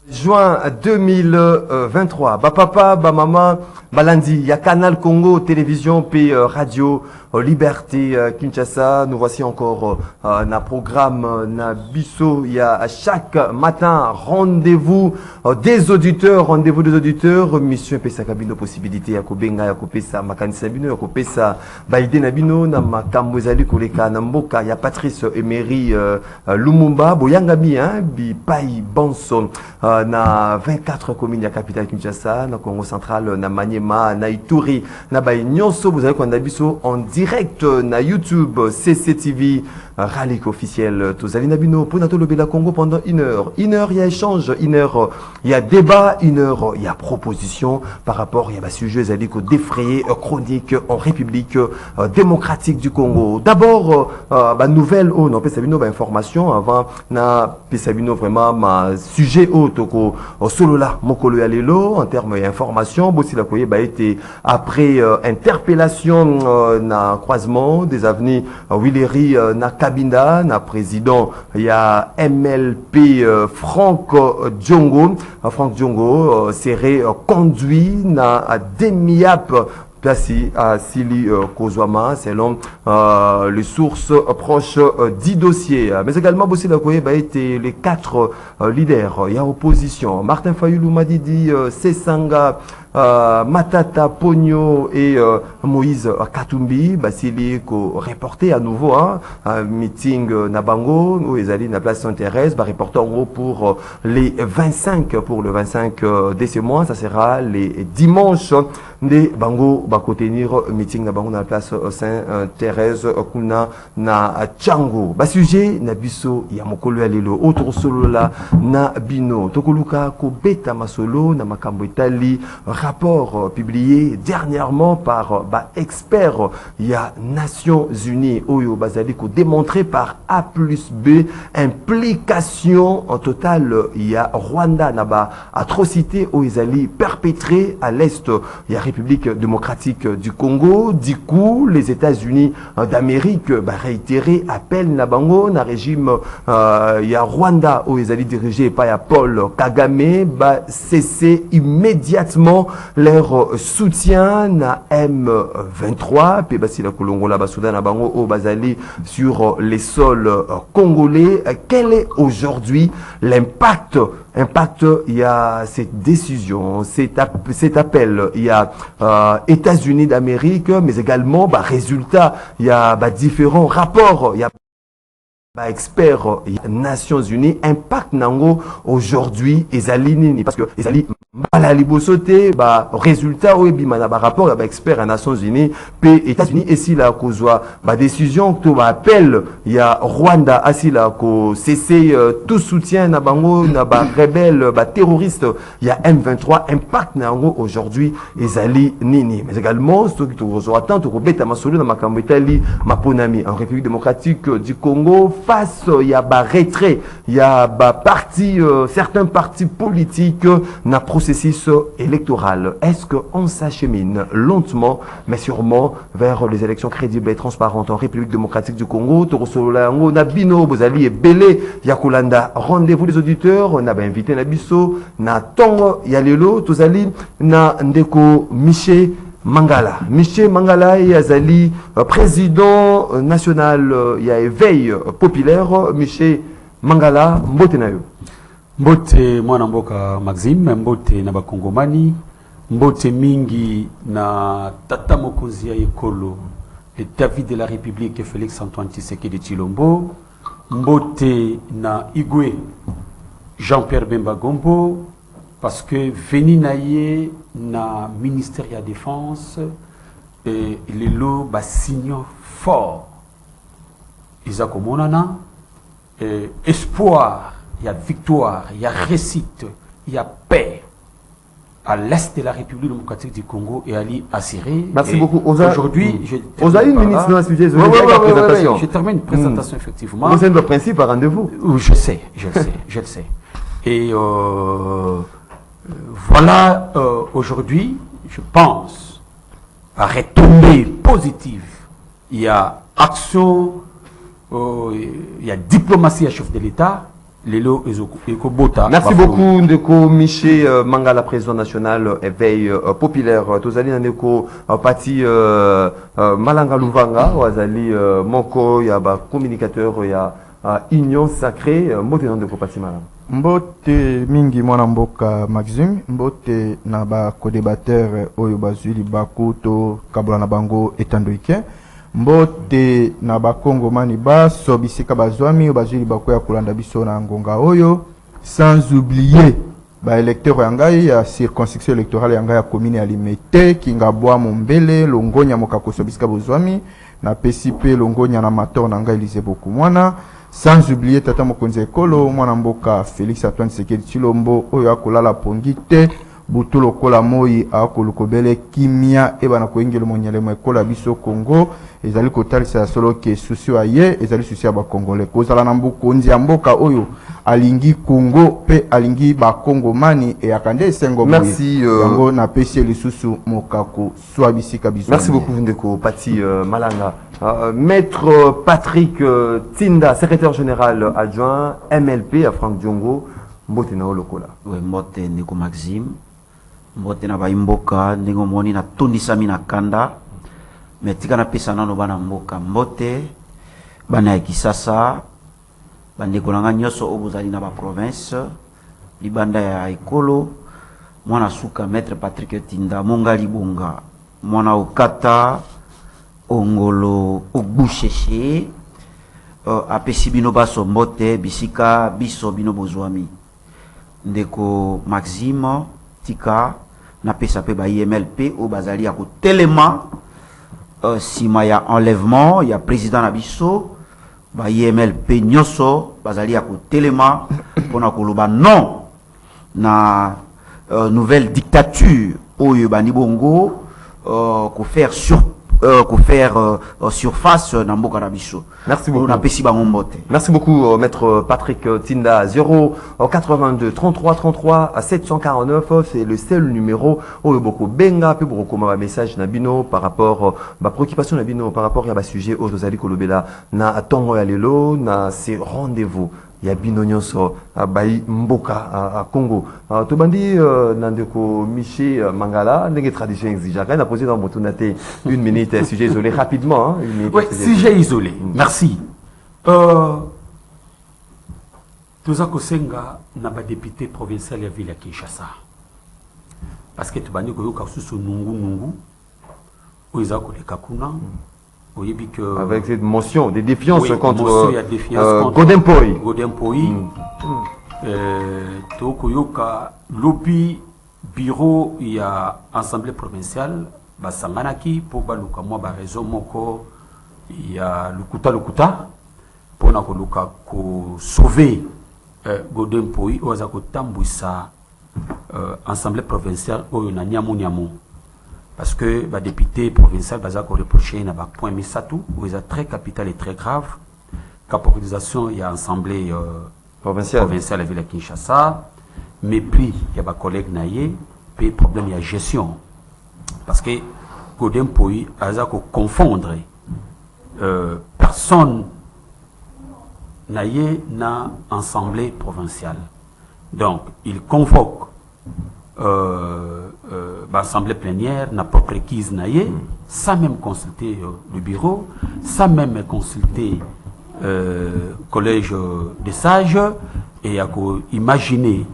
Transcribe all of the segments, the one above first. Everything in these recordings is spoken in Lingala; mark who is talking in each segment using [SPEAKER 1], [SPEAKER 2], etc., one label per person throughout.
[SPEAKER 1] Juin 2023, ba papa, ba maman, balandi, il y a Canal Congo, télévision, puis radio, Liberté, Kinshasa. Nous voici encore na programme, na bisso. Il y a à chaque matin rendez-vous des auditeurs, Mission pesa kabino possibilité ya kobenga ya kopesa makanisa bino ya kopesa baide na bino na makambo ezali koleka na mboka ya Patrice Emery Lumumba boyanga bi bi pai Bonson. Na 24 communes ya capitale Kinshasa, na Congo central, na Maniema, na Ituri, na Baye Nyonso, vous avez qu'on a biso en direct na YouTube, CCTV, Ralik officiel, Tozali Nabino, Ponato Lobela Congo pendant 1 heure. 1 heure, il y a échange, 1 heure, il y a débat, 1 heure, il y a proposition par rapport, il y a sujet, Zaliko défrayé, chronique en République démocratique du Congo. D'abord, nouvelle, non, Pesabino, information, avant, na Pesabino, vraiment, ma sujet toko solo là mokolo ya lelo en termes d'information bossi la koye ba été après interpellation na croisement des avenues Willery na Kabinda na président il y a MLP Franck Djongo serait conduit na Demiap placé à Sili Kozwama, selon les sources proches du dossier. Mais également, Bossi Lakoye a été les 4 leaders. Il y a opposition. Martin Fayoulou Madidi, Sesanga, Matata Pogno et Moïse Katumbi, Basili ko reporté à nouveau un meeting Nabango, où ils allaient na place Saint-Thérèse, reporter en gros pour les 25, pour le 25 de ce mois, ça sera les dimanches de Bango, tenir meeting Nabango na la place Saint-Thérèse, kuna na Tchango. Sujet na biso ya mokolo ya lelo, autre solo la na bino, tokoluka ko beta masolo na makambo itali. Rapport publié dernièrement par expert il y a Nations Unies Oyo Bazaliko démontré par A plus B implication en total il y a Rwanda naba atrocité au Isali perpétrée à l'est il y a République démocratique du Congo du coup les États-Unis d'Amérique réitéré appel nabango na régime il y a Rwanda au Isali dirigé par Paul Kagame cesser immédiatement leur soutien na M23 puis si la Kolongola Soudan na bango au Bazali sur les sols congolais. Quel est aujourd'hui l'impact il y a cette décision, cet appel, il y a États-Unis d'Amérique, mais également résultat, il y a différents rapports, il y a expert Nations Unies impact nango aujourd'hui ezali nini parce que ezali bala libosote résultat ou bimana rapport à expert à Nations Unies pe États-Unis et si la kozwa décision to appel il y a Rwanda asi la ko cesser tout soutien na bango na rebelle terroriste il y a M23 impact nango aujourd'hui ezali nini mais également ce qui to attend to beta masolo na makambo itali maponami en République démocratique du Congo face il y a retrait il y a certains partis politiques na processus électoral. Est-ce qu'on s'achemine lentement mais sûrement vers les élections crédibles et transparentes en République démocratique du Congo? Torosololango Nabino Bozali et Belé Yakolanda. Rendez-vous les auditeurs, on a invité Nabiso na Tongo Yalelo Tozali na Ndeko Miché Mangala. Michel Mangala et Azali, président national, il y a éveil populaire. Michel Mangala, mbote na yo.
[SPEAKER 2] Mbote mwana mboka Maxime, mbote na bakongomani, mbote mingi na tata mokonzi ya ekolo, le David de la République Félix Antoine Tshisekedi Tshilombo, mbote na Igwe Jean-Pierre Bemba Gombo, parce que veni naye na ministère de la Défense et les lots signaux forts. Ils ont espoir, il y a victoire, il y a réussite, il y a paix à l'est de la République démocratique du Congo et à l'y assurer.
[SPEAKER 1] Merci beaucoup.
[SPEAKER 2] Aujourd'hui,
[SPEAKER 1] vous avez une minute dans le sujet.
[SPEAKER 2] Je termine une présentation effectivement.
[SPEAKER 1] Vous êtes le principe à rendez-vous.
[SPEAKER 2] Je sais, je le sais. Et voilà, aujourd'hui, je pense, à retombée positive. Il y a action, il y a diplomatie à chef de l'État, lelo ekobota.
[SPEAKER 1] Merci beaucoup Ndeko Miché Mangala, président national éveil populaire. Tozali Ndeko Pati Malanga Luvanga, Wazali Moko ya ba communicateur ya Union Sacrée, mbote Ndeko Pati Malanga.
[SPEAKER 3] Mbote mingi mwana mboka Maxime, mbote na ba co-débatteur oyo bazuli bakuto kabula na bango etandoike. Mbote na bakongo mani baso bisika bazwami bazuli bakoya kulanda biso na ngonga oyo, sans oublier ba électeur yangai ya circonscription électorale yangai ya commune ya Limete Kingabwa Mombele Longonya mokakoso bisika bozwami na PCP Longonya na Mator na ngai Elise Bokumwana, sans oublier tata mokonzi ekolo mwana mboka Félix Antoine Tshisekedi Tshilombo oyo akolala pongite butu lokola moi akolukobele kimia ebana koingelo monyelemo ekola biso Congo ezali kotalisa solo ke susi aye ezali susi ya ba Congolais kozala na mbukonzi ya mboka oyo alingi Congo pe alingi ba Kongomani e akande esengo moye.
[SPEAKER 1] Merci
[SPEAKER 3] yango na pesi lisusu mokako swa bisika biso.
[SPEAKER 1] Merci beaucoup Ndeko Pati Malanga. Maître Patrick Tinda, secrétaire général adjoint MLP à Franck Diongo, mbote na olokola.
[SPEAKER 4] Oui, mbote Ndeko Maxime. Mbote na baimboka ndenge moni na tondisami na kanda metika na pesa nano bana mboka mbote bana ya Kisasa bandeko nanga nyoso obozali na ba province libanda ya ekolo mwana suka maître Patrick Tinda mongali bonga mwana okata ongolo ogbusheshe apesi bino baso mbote bisika biso bino bozwami Ndeko Maxime tika na pesa pe ba IMLP au bazali ya ko telema sima ya enlèvement ya président na biso ba IMLP nyoso bazali ya ko telema pona koloba non na nouvelle dictature oyo bani bongo ko faire surface na mboka na biso.
[SPEAKER 1] Merci beaucoup.
[SPEAKER 4] On a pesi ba ngombote.
[SPEAKER 1] Merci beaucoup maître Patrick Tinda. 082 33 33 749, c'est le seul numéro où beaucoup benga pe beaucoup ma message na bino par rapport ma préoccupation na bino par rapport à ba sujet aux Zali Kolobela na tongo ya lelo na ces rendez-vous ya bino nyonso bai mboka à Congo. To bandi Ndeko Miché Mangala ndenge tradition exige quand a posé dans motunate une minute sujet isolé rapidement une minute.
[SPEAKER 2] Oui, sujet isolé. Merci. Toza kosenga na ba député provincial ya ville ya Kinshasa. Parce que tubandi ko yoka susu nungu oiza ko leka kuna oyebi que
[SPEAKER 1] avec cette motion de défiance contre
[SPEAKER 2] contre Godempoi to ko yoka lobi bureau ya assemblée provinciale basanganaki po baluka mwa ba raison moko ya lukuta pona ko luka ko sauver Godempoi oza ko tambwisa assemblée provinciale oyo na nyamu parce que ba député provincial baza ko reprocher na ba point misatu oza très capital et très grave caporisation ya assemblée provinciale la ville de Kinshasa mépris ya ba collègue naye pe problème ya gestion parce que Godempoi aza ko confondre personne naye na assemblée provinciale. Donc, il convoque l'assemblée plénière, n'a pas requise naye, sans même consulter le bureau, sans même consulter collège des sages, et à imaginer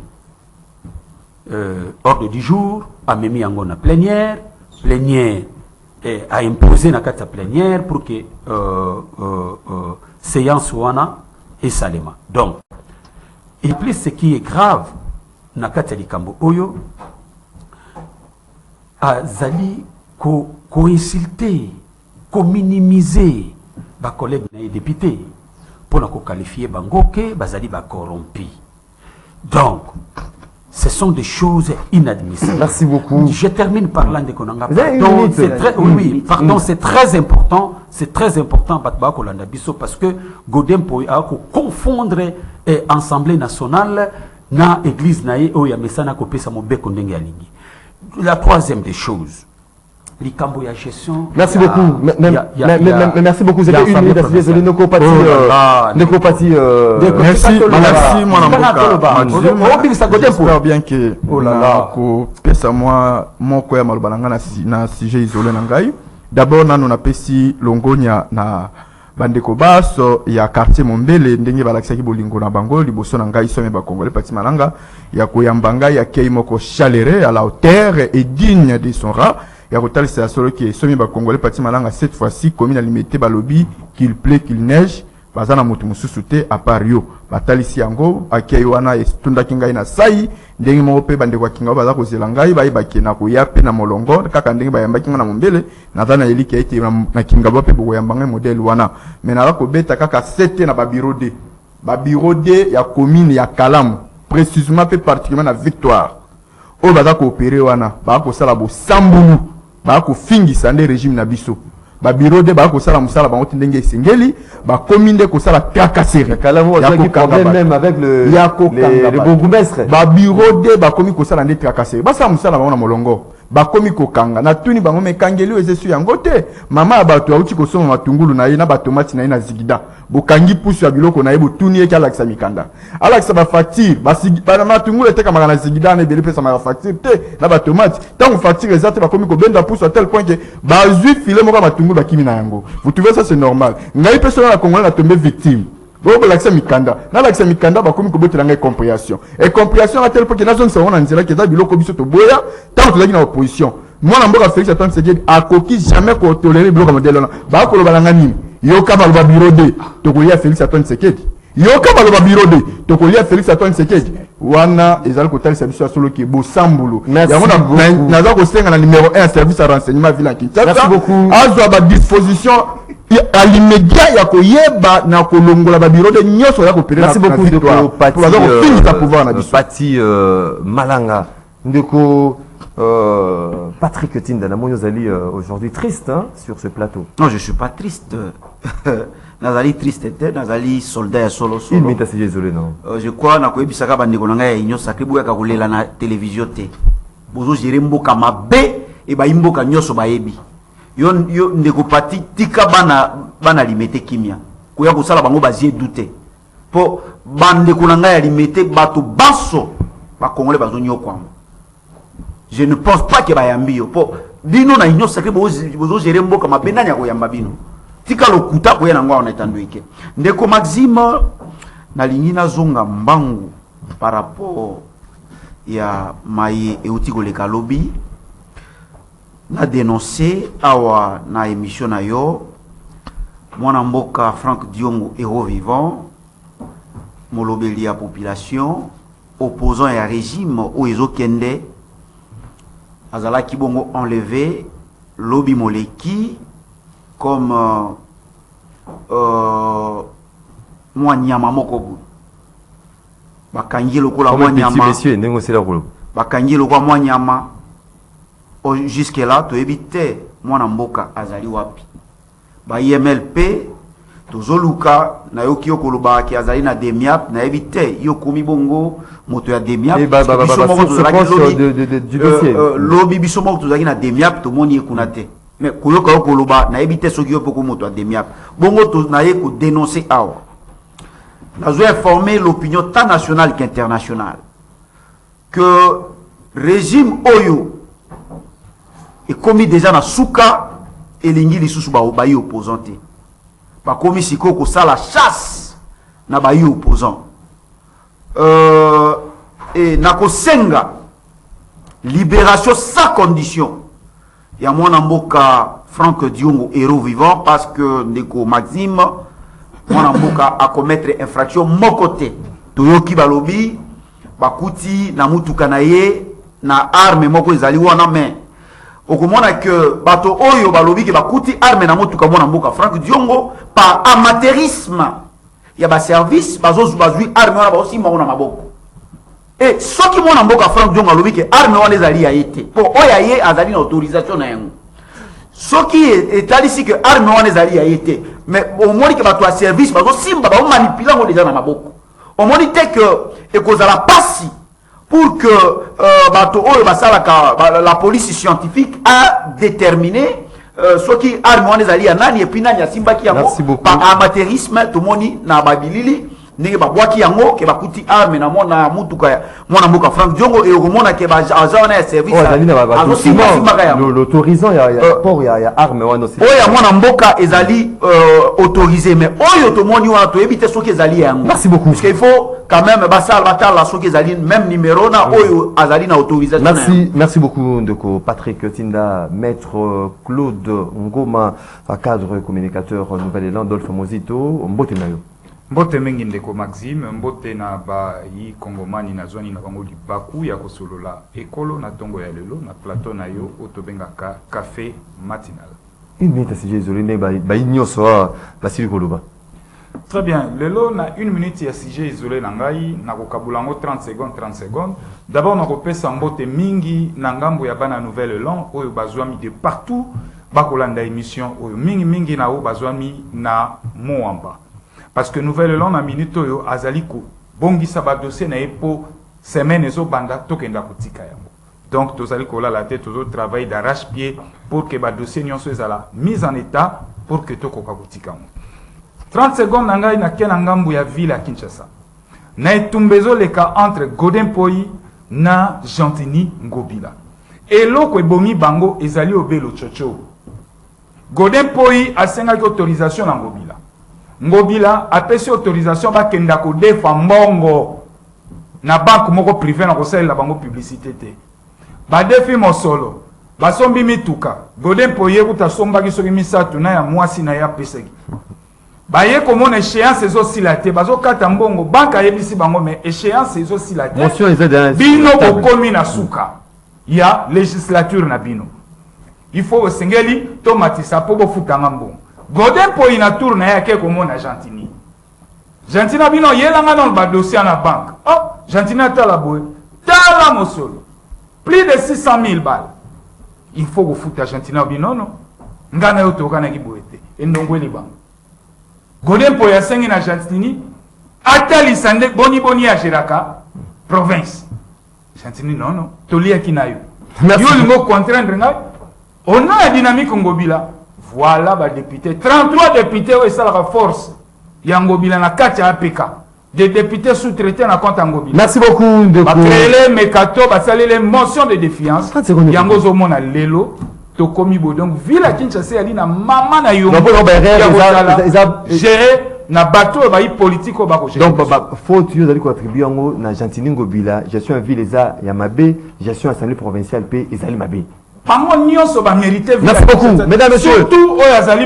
[SPEAKER 2] ordre du jour, a mis en plénière a imposé na carte plénière pour que séance wana et salema. Donc, et plus ce qui est grave, na kati likambo oyo, azali ko insulter, ko minimiser ba collègues na député pour na ko qualifier bangoke, bazali ba corrompi. Donc, ce sont des choses inadmissibles.
[SPEAKER 1] Merci beaucoup.
[SPEAKER 2] Je termine par là de Konanga. Pardon, c'est très important. C'est très important parce que Godempoi a confondre l'Assemblée nationale na Église naïe ou ya mesana kopesa mobeko ndenge alingi. La troisième des choses, likambo ya gestion.
[SPEAKER 1] Merci beaucoup. Merci beaucoup. Vous avez une minute. Désolé, Ndeko Pati. Ndeko Pati.
[SPEAKER 3] Merci, mon amour. J'espère bien que pesa moi moko ya malobalanga na sujet isolé na ngai. D'abord nanu na pesi longonya na bandeko baso ya quartier Mombele ndenge balakisaki bolingo na bango liboso na ngai somme ba congolais Pati Malanga ya koyamba ngai ya kei moko chaleureux à la hauteur et digne de son rang. Ya kotalisa ya solo ki somme ba congolais Pati Malanga cette fois-ci commune limité ba lobby qu'il plaît qu'il neige bazana mutu mususu te à part yo batalisi yango akei wana estunda kingai na sai ndenge moko pe bande kwa kinga baza kozela ngai bayebaki na koyape na molongo kaka ndenge bayamba kinga na Mombele nazana eliki ete na kinga ba pe boyamba ngai modèle wana menala ko beta kaka 7 na ba bureau de ya commune ya Kalamu précisément pe particulièrement na Victoire o baza ko opérer wana ba ko sala bo sambulu ba ko fingisa nde régime na biso ba bureau de ba ko sala musala ba ngoti ndenge esengeli ba commune ko sala tracasserie
[SPEAKER 1] Kalamu a qui problème même avec le bourgmestre
[SPEAKER 3] ba bureau de ba komi ko sala ndenge tracasserie ba sala musala ba na molongo ba komi ko kanga na tuni bango mekangeli ezesu yango te mama bato auti ko soma matungulu na ye na ba tomate na ye na zigida bokangi pusu ya biloko na ye botuni eki alakisa mikanda alakisa ba facture ba matungulu eteka maka na zigida na ebele pesa maka facture te na ba tomate tango facture ezate ba komi ko benda pusu à tel point que ba zui filet moko matungulu bakimi na yango vous trouvez ça c'est normal ngai personne na congolais na tombé victime bon lakisa mikanda na lakisa mikanda ba komi ko botela ngai compréhension et compréhension à tel point que na zone savona nzela que za biloko biso to boya tango tolaki na opposition moi na mboka Félix Antoine Tshisekedi akoki jamais ko tolérer biloko modèle na ba ko lobala ngani yoka baloba bureau de tokolia Félix Antoine Tshisekedi yoka baloba bureau de tokolia Félix Antoine Tshisekedi wana ezali kotalisa biso solo ki bo sambulu yango na za ko senga na numéro 1 service à renseignement ville en Kinshasa.
[SPEAKER 1] Merci beaucoup.
[SPEAKER 3] Azwa ba disposition à l'immédiat ya koyeba na kolongola ba bureau de nyoso ya kopere.
[SPEAKER 1] Merci beaucoup Ndeko Pati.
[SPEAKER 3] Pati
[SPEAKER 1] Malanga Ndeko Patrick Tinda na Zali aujourd'hui triste hein, sur ce plateau.
[SPEAKER 4] Non, je suis pas triste. Nazali triste te, nazali soldat solo.
[SPEAKER 1] Il m'est assez désolé non.
[SPEAKER 4] Je crois na koyebisaka bandeko nanga ya inyo sacré buya ka kolela na télévision te. Bozo gérer mboka mabe e ba imboka nyoso bayebi. Yo Ndeko Pati tika bana limete kimia. Koya ko sala bango bazie douter. Po bandeko nanga ya limete bato baso ba congolais bazo nyokwa. Je ne pense pas que bayambi yo. Po bino na inyo sacré bozo gérer mboka mabe nanya ko yamba bino. Tika lokuta ko yana ngwa na Tandwike. Ndeko Maxime na lingina zonga mbangu par rapport ya maye eutiko le kalobi na dénoncer awa na émission na yo mwana mboka Franck Diongo héros vivant molobeli ya population opposant ya régime o ezokende azala kibongo enlevé lobi moleki comme moi nyama moko bu bakangi lokola moi nyama
[SPEAKER 1] monsieur ndenge c'est là pour
[SPEAKER 4] bakangi lokola moi nyama jusque là to éviter moi na mboka azali wapi ba IMLP tozoluka na yoki okoloba ki azali na demiap na éviter yo komi bongo moto ya demiap lobi biso moko tozaki na demiap to moni ekunate mais koyoka okoloba na éviter soki yo poko moto ya demiap bongo to na ye ko dénoncer awa nous avons informé l'opinion tant nationale qu'internationale que régime Oyo est commis déjà dans Souka et l'ingili sous bayi opposanté. Par commis siko ko ça la chasse na bayi opposant. Et nako senga libération sans condition. Ya mwana mboka Franck Diongo héros vivant parce que Ndeko Maxime mwana mboka a commettre infraction mokote toyoki balobi bakuti na mutuka na ye na arme moko ezali wana mais okomona que bato oyo balobi ke bakuti arme na mutuka mwana mboka Franck Diongo par amateurisme ya ba service bazozwi arme wana baosimba na maboko et soki mwana mboka Franck Diongo alobi ke arme wana ezali ya yete po oya ye azali na autorisation na yango soki etalisi que arme wana ezali ya yete mais au moins que bato a service bazo simba ba manipuler ngo déjà na maboko au moins te que ekozala pasi pour que la police scientifique a déterminé ce qui arme wana ezali ya nani et puis nani asimbaki yango par amateurisme tomoni na babilili ndenge babwaki yango ke bakuti arme na mona mutuka ya mwana mboka Frank Diongo et omona ke ba agent na service
[SPEAKER 1] l'autorisant ya port ya arme wana aussi
[SPEAKER 4] oya mwana mboka ezali autorisé mais oyo tomoni wana to éviter ce qui ezali yango.
[SPEAKER 1] Merci beaucoup
[SPEAKER 4] parce qu'il faut quand même basal batala ce qui ezali même numéro na oyo azali na autorisation.
[SPEAKER 1] Merci beaucoup ndeko Patrick Tinda, maître Claude Ngoma, cadre communicateur Nouvelle-Élan, Dolphe Mozito, mbote nayo.
[SPEAKER 5] Mbote mingi ndeko Maxime, mbote na ba yi Kongomani na zwani na bango libaku ya kosolola ekolo na tongo ya lelo na plateau na yo otobenga café matinal.
[SPEAKER 1] Une minute à sujet isolé ne ba ignoso ba sili koloba.
[SPEAKER 5] Très bien, lelo na une minute ya sujet isolé na ngai na kokabulango 30 secondes. D'abord na kopesa mbote mingi na ngambo ya bana Nouvelle-Élan oyo bazwami de partout bakolanda émission oyo mingi na o bazwami na Moamba. Parce que Nouvelle-Élan na minute oyo azaliko bongisa ba dossier na epo semaine ezo banda tokenda kutika yango. Donc tozaliko la tête tozo travail d'arrache-pied pour que ba dossier nyonso ezala mise en état pour que tokoka kutika yango. 30 secondes na ngai na kena ngambu ya ville ya Kinshasa. Na etumbezo leka entre Godin Poi na Gentini Ngobila. Eloko ebongi bango ezali obelo chocho. Godin Poi asengaki autorisation na Ngobila. Ngobila apesi autorisation bakenda ko defa mbongo na banque moko privé na kosalela bango publicité te. Ba defi mosolo basombi mituka Godin Poi kuta sombaki soki misatu na ya mwasi na ya peseki. Baye komona échéance ezo silate bazo kata mbongo banque ayebisi bango mais échéance ezo silate bino kokomi na suka ya législature na bino. Il faut sengeli tomatisa po bofutanga mbongo. Godin Poi na tour na yake komona Gentini. Gentini bino yelanga dans le dossier na banque. Oh, Gentini tala boy. Tala mosolo. Plus de 600 000 balles. Il faut que futa Gentini bino non. Ngana yo to kana ki boete. Endongwe banque. Godin Poi ya sengi na Gentini atali sande boni ya Jiraka province. Gentini non. Tolia kinayo. Yo lingo contraindre ngai. On a la dynamique Ngobila. Voilà, bah, députés. 33 députés, oui, ça la force. Yangobila na 4 APK. Des députés sous-traités na compte Angobila.
[SPEAKER 1] Merci beaucoup. De
[SPEAKER 5] créer les mécato, bah, ça les motions de défiance. Yangozo mona lelo. Tokomi bo. Donc, ville à Kinshasa, yali na maman na yo. Gérer na bateau, bah, politique au bako.
[SPEAKER 1] Donc, faut tu nous aller attribuer en na Gentini Ngobila. Gestion ville eza Yamabé. Gestion assemblée provinciale P. Ezali Mabé.
[SPEAKER 3] Merci beaucoup, mesdames et messieurs.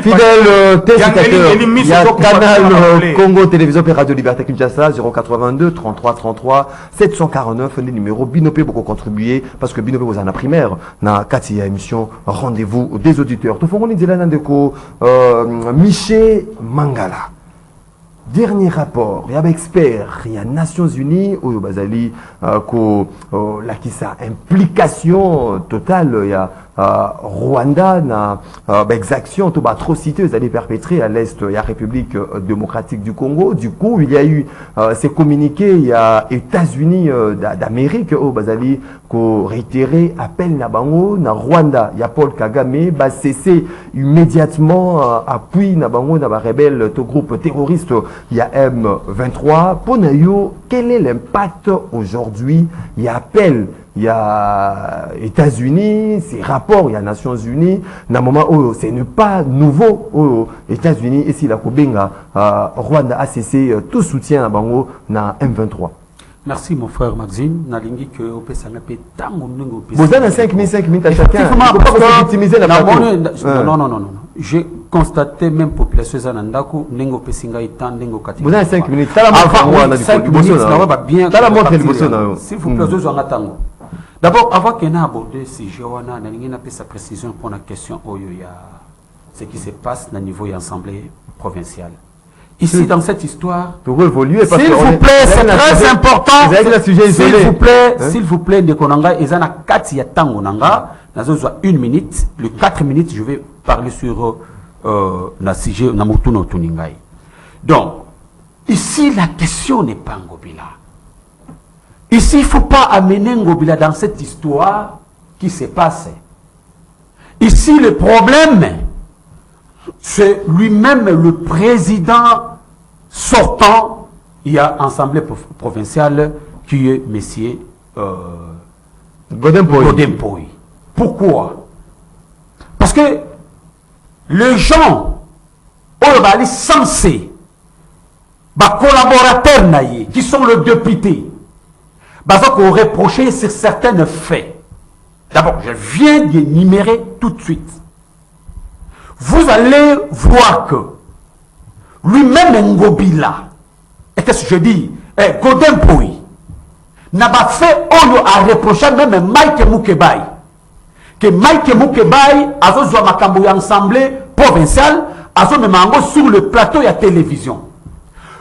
[SPEAKER 1] Fidèles téléspectateurs, il y a Canal Congo Télévision et Radio Liberté Kinshasa 082 33 33 749 le numéro Binopé pour contribuer parce que Binopé vous en a primaire na Katia émission rendez-vous des auditeurs. Tout fond on dit là ndeko Miché Mangala. Dernier rapport, il y a expert, il y a Nations Unies, où Bazali, la qui sa implication totale, il y a Rwanda, na exaction, toute atrocité, ils allaient perpétrer à l'est, il y a République démocratique du Congo. Du coup, il y a eu ces communiqués, il y a États-Unis d'Amérique, où Bazali, qu'on réitéré appel na bango, na Rwanda, il y a Paul Kagame, bah cessé immédiatement appui na bango, na ba rebelle, tout groupe terroriste. Il y a M23. Pour nous, quel est l'impact aujourd'hui? Il y a appel, il y a États-Unis, ces rapports, il y a Nations Unies. Dans moment où ce n'est pas nouveau aux États-Unis, et si la Kobenga, Rwanda a cessé tout soutien à Bango na M23.
[SPEAKER 2] Merci mon frère Maxime. Nalingi que au PSNP tango ndingo.
[SPEAKER 1] Vous avez 5 minutes à chacun. Il ne faut pas vous victimiser la
[SPEAKER 2] plateau. Non. J'ai constaté même population zanandako ndingo pesinga itan ndingo katika.
[SPEAKER 1] Vous avez 5 minutes. Tala montre 5 minutes. Tala montre l'émotion.
[SPEAKER 2] S'il vous plaît, je vais tango. D'abord, avant qu'on ait abordé ce sujet, nalingi na pesa précision pour la question oyo ya ce qui se passe au niveau de l'Assemblée provinciale. Ici, dans cette histoire, s'il vous plaît, c'est très important. S'il vous plaît, de Konanga, ils ont 4 yatango nanga, dans 1 minute, les 4 minutes, je vais parler sur le sujet Namutuno Tuningai. Donc, ici, la question n'est pas Ngobila. Ici, il ne faut pas amener Ngobila dans cette histoire qui se passe. Ici, le problème, c'est lui-même le président sortant. Il y a Assemblée provinciale qui est M. Godempoy. Pourquoi? Parce que les gens, ils sont censés, les collaborateurs qui sont le député, ils reproché sur certains faits. D'abord, je viens d'énumérer tout de suite. Vous allez voir que lui-même Ngobila, et qu'est-ce que je dis, Godempoy, n'a pas fait on a reproché même Mike Moukebaï. Que Mike Moukebaï a besoin de l'Assemblée provinciale, a besoin sur le plateau de la télévision.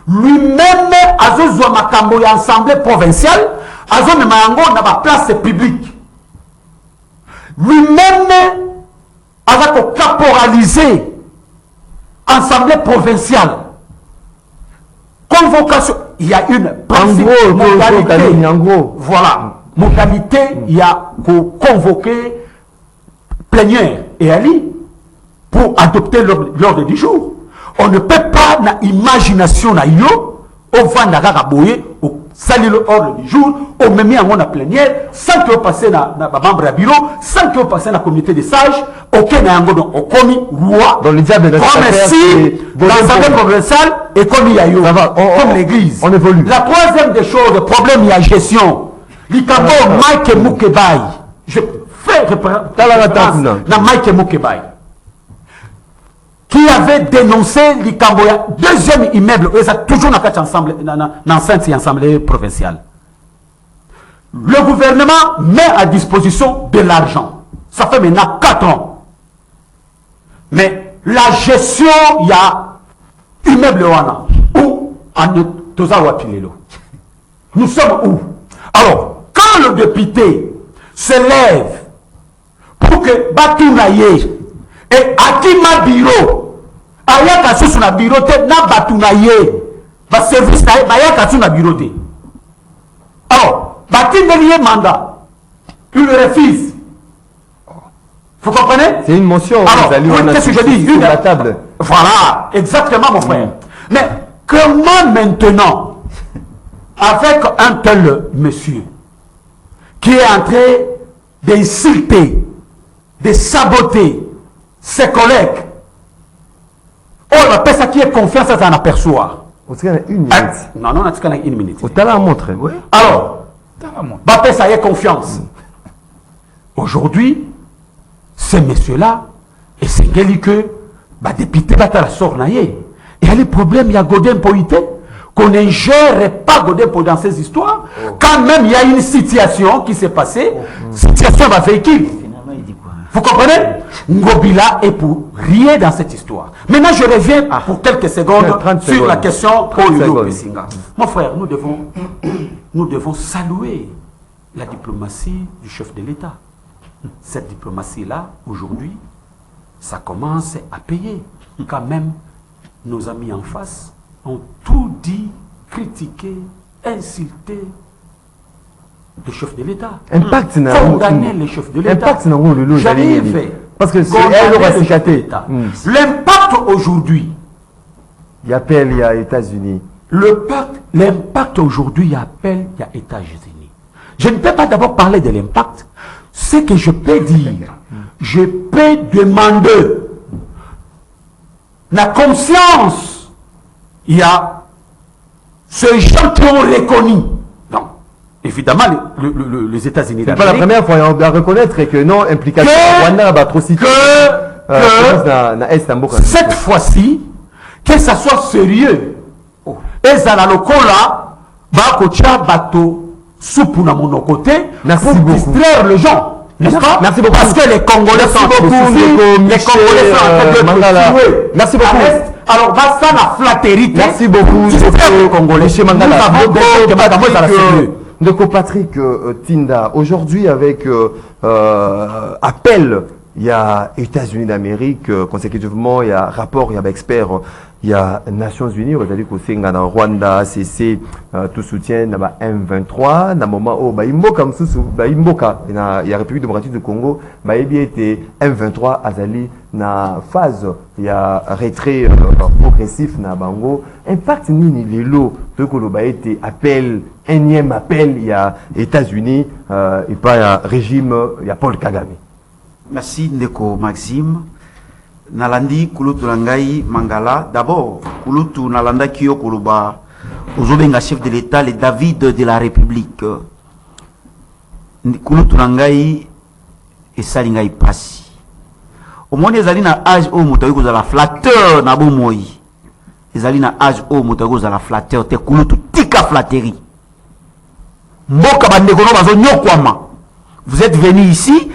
[SPEAKER 2] Lui-même a besoin de l'Assemblée provinciale, a besoin de la place publique. Lui-même a caporalisé l'Assemblée provincinciale. Convocation, il y a une modalité.
[SPEAKER 1] En gros.
[SPEAKER 2] Voilà, modalité, il y a convoquer plénière et Ali pour adopter l'ordre du jour. On ne peut pas, na imagination na yo, au Vandagaga Boye, au salir l'ordre du jour, au même en la plénière, sans que vous passez dans le membre à bureau, sans que vous passez dans la communauté des sages, aucun n'ango au commis roi.
[SPEAKER 1] Dans le diable de
[SPEAKER 2] comme si l'Assemblée provinciale est comme Yayo, comme l'église.
[SPEAKER 1] On évolue.
[SPEAKER 2] La troisième des choses, le problème, il y a gestion. L'Ikabo Mike Moukebaï. Je fais référence dans Mike Moukebaï, qui avait dénoncé l'Ikamboya, deuxième immeuble, et ça toujours dans l'Assemblée provinciale. Le gouvernement met à disposition de l'argent. Ça fait maintenant 4 ans. Mais la gestion, il y a immeuble Wana, ou en Tozawa Pilelo. Nous sommes où? Alors, quand le député se lève pour que Batounaye et Akima Biro, Ayaka sous la bureau, na Batounaye, va service na Ayaka sous la bureau. Alors, Batounaye mandat, il le refuse. Vous comprenez?
[SPEAKER 1] C'est une motion.
[SPEAKER 2] Alors, qu'est-ce que je dis?
[SPEAKER 1] Sur la table.
[SPEAKER 2] Voilà, exactement mon frère. Mais comment maintenant, avec un tel monsieur, qui est en train d'insulter, de saboter ses collègues, oh, la personne qui est confiance, ça en aperçoit.
[SPEAKER 1] Une minute.
[SPEAKER 2] Non, non, on a une minute.
[SPEAKER 1] Au talent montre. Oui.
[SPEAKER 2] Alors, ça y est confiance. Aujourd'hui, ce monsieur-là, et c'est que, député, la sornaye. Il y a les problèmes, il y a Godempoy, qu'on ne gère pas Godempoy dans ces histoires. Quand même, il y a une situation qui s'est passée, situation va véhicule. Vous comprenez? Ngobila est pour rien dans cette histoire. Maintenant, je reviens pour quelques secondes sur la question Koyo Pessinga. Mon frère, nous devons saluer la diplomatie du chef de l'État. Cette diplomatie-là, aujourd'hui, ça commence à payer. Quand même, nos amis en face ont tout dit, critiqué, insulté le chef de l'État.
[SPEAKER 1] Impact
[SPEAKER 2] condamner le chef de l'État.
[SPEAKER 1] Impact le
[SPEAKER 2] j'arrive.
[SPEAKER 1] Parce que c'est elle va s'éclater.
[SPEAKER 2] L'impact aujourd'hui.
[SPEAKER 1] Il y a appel, il y a États-Unis.
[SPEAKER 2] L'impact aujourd'hui, il y a appel, il y a États-Unis. Je ne peux pas d'abord parler de l'impact. Ce que je peux dire, je peux demander la conscience. Il y a ces gens qui ont reconnu. Non, évidemment, les États-Unis
[SPEAKER 1] d'Amérique. C'est pas la première fois, on doit reconnaître que non, implication Rwanda va atrocité.
[SPEAKER 2] Cette fois-ci, que ça soit sérieux, et ça la locola, bakocha bato. Soupe na mon côté pour distraire les gens. N'est-ce pas?
[SPEAKER 1] Merci beaucoup.
[SPEAKER 2] Parce que les Congolais sont en train de
[SPEAKER 1] Merci beaucoup.
[SPEAKER 2] Alors, va ça la flatterie.
[SPEAKER 1] Merci beaucoup.
[SPEAKER 2] Congolais.
[SPEAKER 1] Donc, Patrick Tinda, aujourd'hui, avec appel, il y a États-Unis d'Amérique, consécutivement, il y a rapport, il y a expert il y a Nations Unies, on va dire que c'est en Rwanda, CC, tout soutien dans M23, dans le moment où Imboka, il y a la République démocratique du Congo, il y a été M23 azali na phase il y a retrait progressif na bango impact nini lelo to ko ba été appel énième appel il y a États-Unis et pas régime il y a Paul Kagame.
[SPEAKER 4] Merci Ndeko Maxime. Nalandi kulutu langai Mangala. D'abord, kulutu nalanda kiyo kuluba ozobenga chef de l'État le David de la République. Kulutu langai esali ngai pasi. Au moins ezali na âge au moto ko za la flatteur na bomoi. Ezali na âge au moto ko za la flatteur te kulutu tika flatterie. Mboka bandeko no bazo nyokwama. Vous êtes venu ici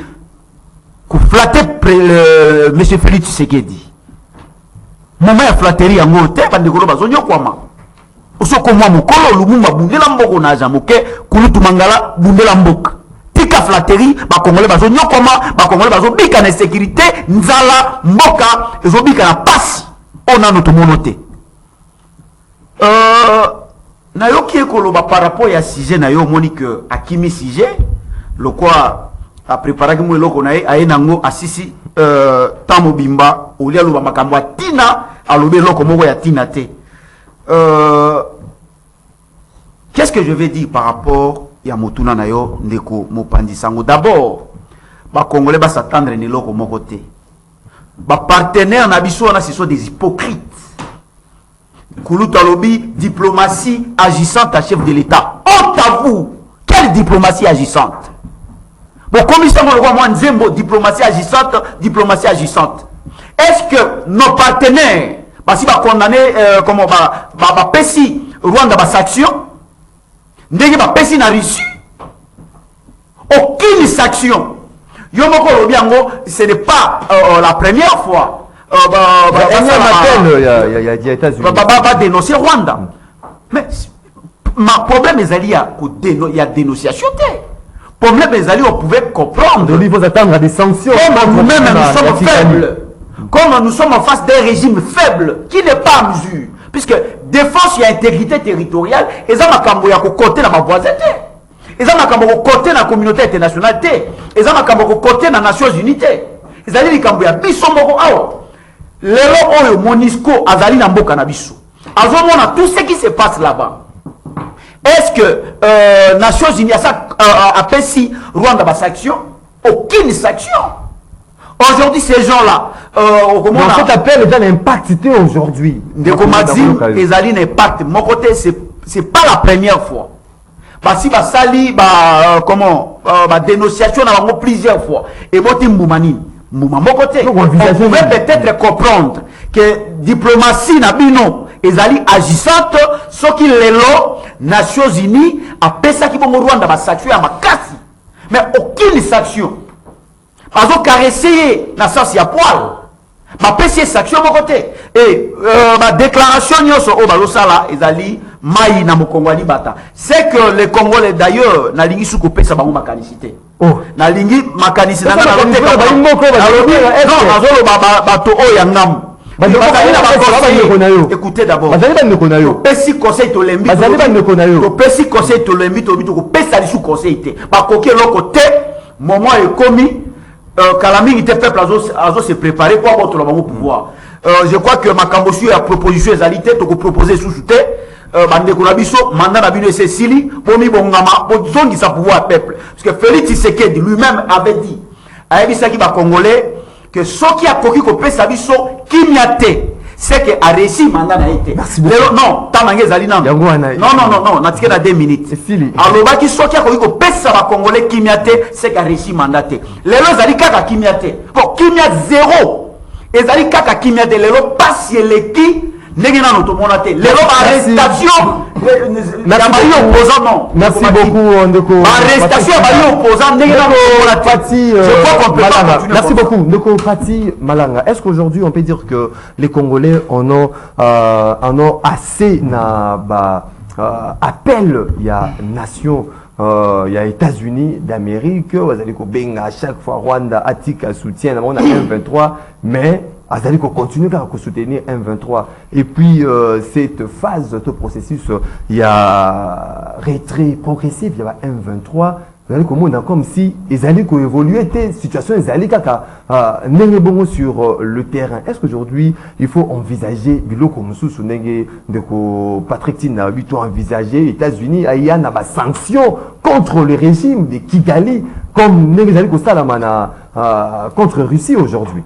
[SPEAKER 4] pour flatter monsieur Félix Tshisekedi. Moment ya flatterie yango te bandeko no bazo nyokwama. Osoko mwa mokolo lumumba bundela mboko na jamoke kulutu Mangala bundela mboka. Tika flatterie ba congolais bazo nyokoma ba congolais bazo bika na sécurité nzala mboka ezo bika na passe on a notre monoté na yoki ekoloba par rapport ya sujet na yo moni que akimi sujet le quoi a préparé mo eloko na ye ayenango asisi tamo bimba olia loba makambo tina alobe loko moko ya tina te qu'est-ce que je vais dire par rapport ya motuna na yo ndeko mopandi sango d'abord ba congolais ba s'attendre ni loko moko te ba partenaires na biso na ce sont des hypocrites kuluta lobi diplomatie agissante à chef de l'État honte à vous quelle diplomatie agissante bon comme ça on le voit moi nzembo diplomatie agissante est-ce que nos partenaires ba si ba condamner comment ba pesi Rwanda ba sanction ndenge ba pesi na Russie aucune sanction yomoko lobiango ce n'est pas la première fois
[SPEAKER 1] il y a États-Unis
[SPEAKER 4] va dénoncer Rwanda mais ma problème ezali il y a dénonciation te problème ezali on pouvait comprendre
[SPEAKER 1] il faut attendre à des sanctions
[SPEAKER 4] comme nous-mêmes nous sommes faibles comme nous sommes en face d'un régime faible qui n'est pas à mesure puisque défense et intégrité territoriale et ça makambo ya ko côté na ma voisinité et ça makambo ko côté na communauté internationale et ça makambo ko côté na Nations Unies et ça dit makambo ya biso moko awa lelo oyo Monisco azali na mboka na biso azomona tout ce qui se passe là-bas est-ce que Nations Unies a pesi Rwanda ba sanction aucune sanction aujourd'hui ces gens-là
[SPEAKER 1] cet appel est un impact aujourd'hui
[SPEAKER 4] Ndeko Maxime ezali na impact mon côté c'est pas la première fois si ba sali comment ba dénonciation na bango plusieurs fois et boti mbumani mbuma mon côté on pouvait peut-être comprendre que diplomatie na bino ezali agissante soki lelo Nations Unies a pesa ki bongo Rwanda ba sanction ya makasi mais aucune sanction azo caresser na sens ya poil ma pesi sanction mon côté et ma déclaration nyoso o balosala ezali mai na mokongwali bata c'est que les Congolais d'ailleurs na lingi suko pesa bango makanicité na lingi makanicité na ngana non azolo bato o ya ngam écoutez d'abord pesi conseil to lembi to pesi conseil to lembi to bito ko pesa lisu conseil te ba koke loko te moment est commis Kalaming était peuple à se préparer pour avoir le pouvoir. Je crois que ma cambosu a proposition égalité, tu peux proposer sous-souté, bande konabiso, mandat nabino et Cécilie, pomi bongama, bon qui sa pouvoir peuple. Parce que Félix Tshisekedi lui-même avait dit, à Ebisaki ba Congolais, que ce qui a coquille copé sa biso, qui n'y a té, c'est que a réussi mandat na été. Non, tamangé zalina. Non, n'a tiré à 2 minutes. Alors, bah, qui soit qui a coquille copé sa ba Congolais, qui n'y a té, c'est qu'à réussi mandat. Les lois zali kaka qui n'y a té. Bon, qui n'y a zéro. Et zali kaka qui n'y a té, les lois passe les qui. Merci
[SPEAKER 1] beaucoup, Ndeko. Merci beaucoup, Ndeko Fati Malanga. Est-ce qu'aujourd'hui on peut dire que les Congolais en ont assez appel il y a nation il y a États-Unis d'Amérique, vous allez à chaque fois Rwanda, Atika soutient, on a M23, mais Azali ko continuer à soutenir M23 et puis cette phase de processus il y a retrait progressif il y a M23 comme si ils allaient évoluer des situations ils allaient sur le terrain. Est-ce qu'aujourd'hui il faut envisager biloko mususu ndenge de Patrick Tina plutôt envisager États-Unis il y a des sanctions contre le régime de Kigali comme ndenge contre Russie aujourd'hui?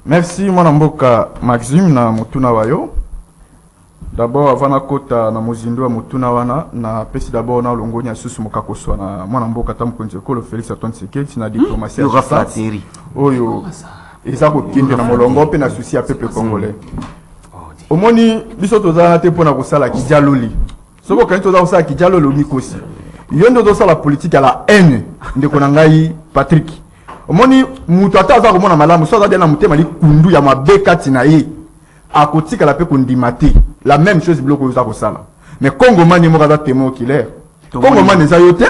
[SPEAKER 3] Merci mwana mboka Maxime na mutuna wayo. D'abord avant na kota na mozindo wa mutuna wana na pesi d'abord na longonya susu mokakoswa na mwana mboka tamukonze ko le Félix Antoine Tshisekedi na diplomatie ya frateri. Oyo eza ko kinde na molongo pe na souci ya peuple congolais. Omoni biso tozana te pona kosala kijaloli. Soko kanito za kosala kijaloli onikosi. Yondo dosa la politique à la haine ndeko na ngai Patrick. Omoni mutu ata aza komona malamu so aza na mutema li kundu ya mabeka tinaye akotika la pe kondimate la même chose biloko za kosala mais Congo mani mo kaza témoin oculaire Congo mani za yote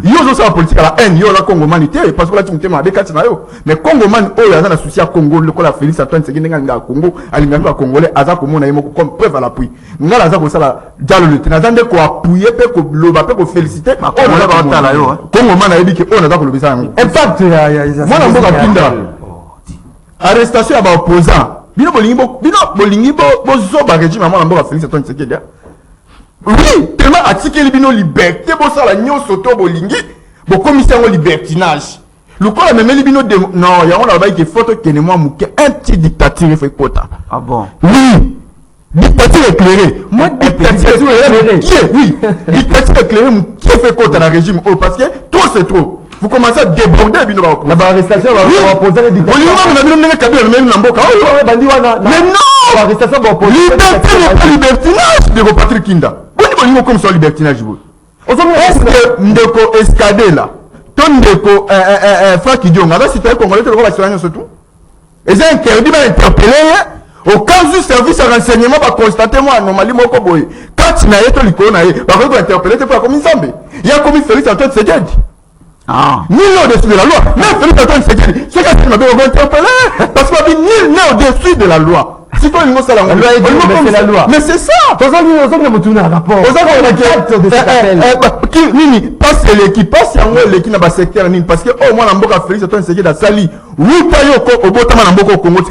[SPEAKER 3] yo zo sa politique à la haine yo la Congo mani te parce que la mutema mabeka tinayo mais Congo mani oyo aza na souci ya Congo le ko la Félix Antoine Tshisekedi nga Congo alinga ba congolais aza komona yemo comme preuve à l'appui ngala aza kosala dialogue le tena zande ko appuyer pe ko loba pe ko féliciter on na ba tala yo Congo mani ayebi ke on aza ko lobisa
[SPEAKER 1] impact ya
[SPEAKER 3] mwana mboka pinda arrestation ya ba opposant bino bolingi bozoba régime ya mwana mboka Félix Antoine Tshisekedi oui tellement atikeli bino liberté bosala nyonso to bolingi bokomisi yango libertinage lokola memeli bino non yango na baiki photo kene mwa muke un petit dictature fait kota.
[SPEAKER 4] Ah bon?
[SPEAKER 3] Oui, dictature éclairée. Moi dictature éclairée oui, dictature éclairée qui fait kota dans le régime parce que trop c'est trop. Vous commencez à déborder bino ba opposant.
[SPEAKER 1] La arrestation va opposer les dictateurs.
[SPEAKER 3] Mais non,
[SPEAKER 1] arrestation va opposer.
[SPEAKER 3] Liberté n'est pas libertinage de Patrick Kinda. Bonjour comme ça libertinage vous. Est-ce que ndeko escadé là? Ton ndeko Franck Dion, avec citoyen congolais te va citoyen surtout. Et c'est interdit d'interpeller au cas où service de renseignement va constater moi anomalie moko boy. Quand tu n'as pas l'icône va pas interpeller te pour comme Nzambe. Il y a comme Félix Antoine Tshisekedi.
[SPEAKER 4] Ah.
[SPEAKER 3] Nul n'est au-dessus de la loi. Même Félix Antoine Tshisekedi, ce que tu m'avais interpellé parce que nul n'est au-dessus de la loi. Si toi, c'est la loi. Mais c'est ça.
[SPEAKER 1] Aux autres, un rapport.
[SPEAKER 3] Aux autres, de cet appel. Nini, passe l'équipe, passe l'équipe dans le secteur, parce que au moins, l'amboka Félix Antoine Tshisekedi a sali. Oui, pas yo, au botama l'amboka au Congo,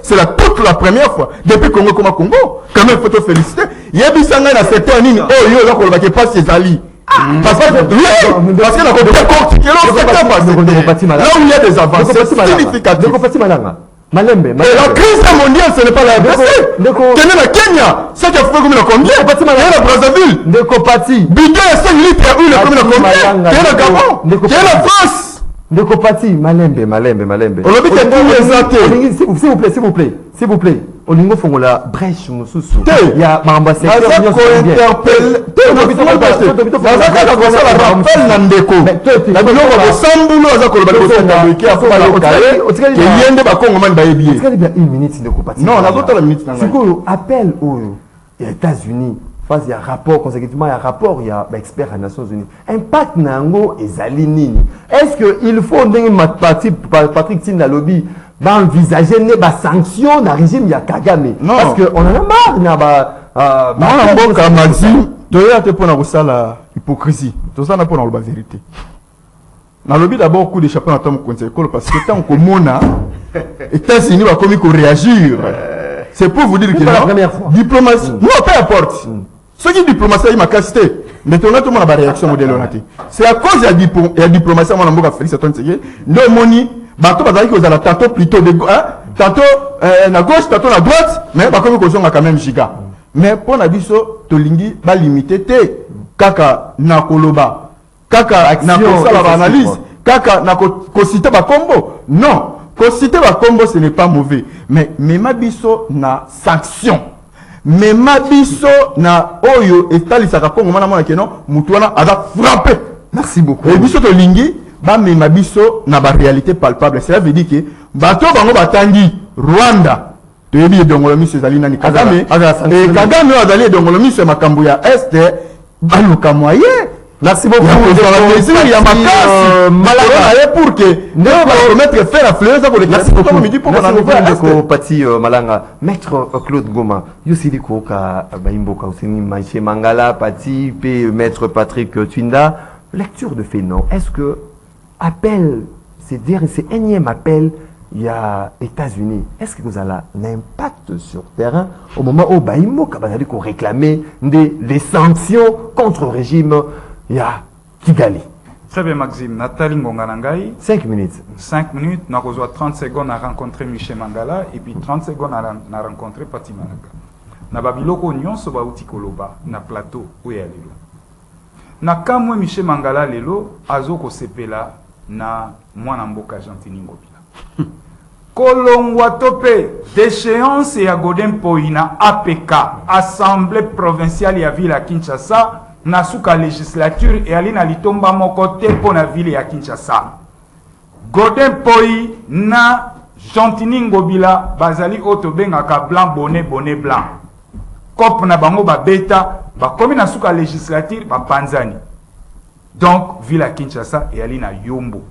[SPEAKER 3] c'est toute la première fois. Depuis Congo, comme Congo, quand même, il faut te féliciter. Il y a bis dans le secteur, nini, oh yo, là, qu'on va pas ses alliés. Parce que la là où il y a des avancées significatives.
[SPEAKER 1] Malembe,
[SPEAKER 3] la crise mondiale, ce n'est pas la RDC. Kenya na Kenya, ça qui a fait comme la combien? Kenya na Brazzaville.
[SPEAKER 1] Ndekopati.
[SPEAKER 3] Bidon à 5 litres, il y a eu comme la combien? Kenya na Gabon. Kenya na France.
[SPEAKER 1] Ndekopati, Malembe.
[SPEAKER 3] On a vu que tous les athées. S'il vous plaît.
[SPEAKER 1] Olingo fongola brèche mususu.
[SPEAKER 3] Il
[SPEAKER 1] y a ambassadeur
[SPEAKER 3] qui interpelle.
[SPEAKER 1] Appel aux États-Unis. Il y a rapport, consécutivement, il y a rapport, il y a expert aux Nations Unies. Impact nango et zalinini. Est-ce qu'il faut Patrick Tin la lobby envisager des sanctions dans le régime ya Kagame?
[SPEAKER 3] Non.
[SPEAKER 1] Parce qu'on en a marre.
[SPEAKER 3] Non, Maxime, tu as été pour la hypocrisie. Tu as été pour la vérité. Dans le lobby d'abord, coup de chapeau dans ton conseil parce que tant que Mona, États-Unis va comme réagir. C'est pour vous dire que
[SPEAKER 1] la première fois.
[SPEAKER 3] Diplomatie. Non, peu importe. Ce qui est diplomatie, il m'a cassé. Mais tu as tout le monde a réaction modèle. C'est à cause de la diplomatie, mon amour a fait ça. Non, moni. Bato bazali ko zala tantôt plutôt de tantôt na gauche tantôt na droite mais ba comme ko zonga quand même giga mais pour na biso to lingi ba limité te kaka na koloba kaka na ko sala ba analyse kaka na ko citer ba combo non ko citer ba combo ce n'est pas mauvais mais mema biso na sanction mema biso na oyo etalisaka kongo mana mona keno mutu wana aza frappé.
[SPEAKER 1] Merci beaucoup.
[SPEAKER 3] Et biso to lingi ba mema biso na ba réalité palpable. Cela veut dire que bato bango batangi Rwanda to yebi dongolo miso ezali nani Kagame et Kagame azali dongolo miso makambo ya est baluka moyen
[SPEAKER 1] Merci beaucoup.
[SPEAKER 3] Il y a ma casse. Malanga pour que ne promettre faire la fleur ça pour les
[SPEAKER 1] Merci beaucoup.
[SPEAKER 3] Merci
[SPEAKER 1] beaucoup Pati Malanga. Maître Claude Ngoma, Yosili Koka Baimboka Osini Maïché Mangala, Pati, P. Maître Patrick Twinda. Lecture de fait, non? Est-ce que appel, c'est énième appel, il y a États-Unis, est-ce que vous avez un impact sur le terrain au moment où Baimboka va réclamer des sanctions contre le régime? Il y a Kigali.
[SPEAKER 5] Très bien, Maxime. Nathalie Ngonganangai.
[SPEAKER 1] 5 minutes.
[SPEAKER 5] 5 minutes, nous avons 30 secondes à rencontrer Michel Mangala et puis 30 secondes à rencontrer Pati Malanga. Na babiloko nyonso ba uti koloba na plateau où ya lelo. Na kamwe Michel Mangala lelo azoko sepela na mwana mboka Gentini Ngobila. Kolongwa tope déchéance ya Godin Poina APK, Assemblée provinciale ya ville à Kinshasa. Na suka législature et ali na litomba moko te po na ville ya Kinshasa. Godin Poi na Gentini Ngobila bazali oto bengaka blanc bonnet blanc. Kop na bango ba beta ba komi na suka législature ba panzani. Donc ville ya Kinshasa et ali na yombo.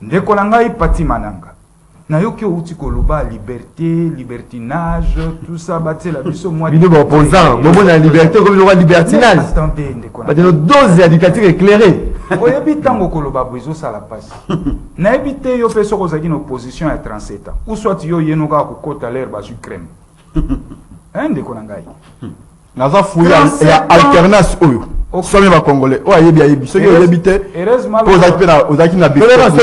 [SPEAKER 5] Ndeko na ngai Pati Mananga. Na yoki outi koloba liberté, libertinage, tout ça batté la biso moi.
[SPEAKER 1] Bino opposant, moment la liberté comme le roi libertinage.
[SPEAKER 5] Attendez, ndeko na.
[SPEAKER 1] Ba de nos doses éducatives éclairées.
[SPEAKER 5] Oyebi tango koloba boizo sala passe. Na ebité yo peso kozaki na opposition à 37 ans. Ou soit yo yenoka ko kota l'air ba crème. Hein ndeko na ngai.
[SPEAKER 3] Naza fouya ya alternance oyo. Somi ba congolais. O ayebi ayebi. Ce que ayebi te.
[SPEAKER 5] Heureusement.
[SPEAKER 3] Ozaki na bi.
[SPEAKER 1] Tolérance.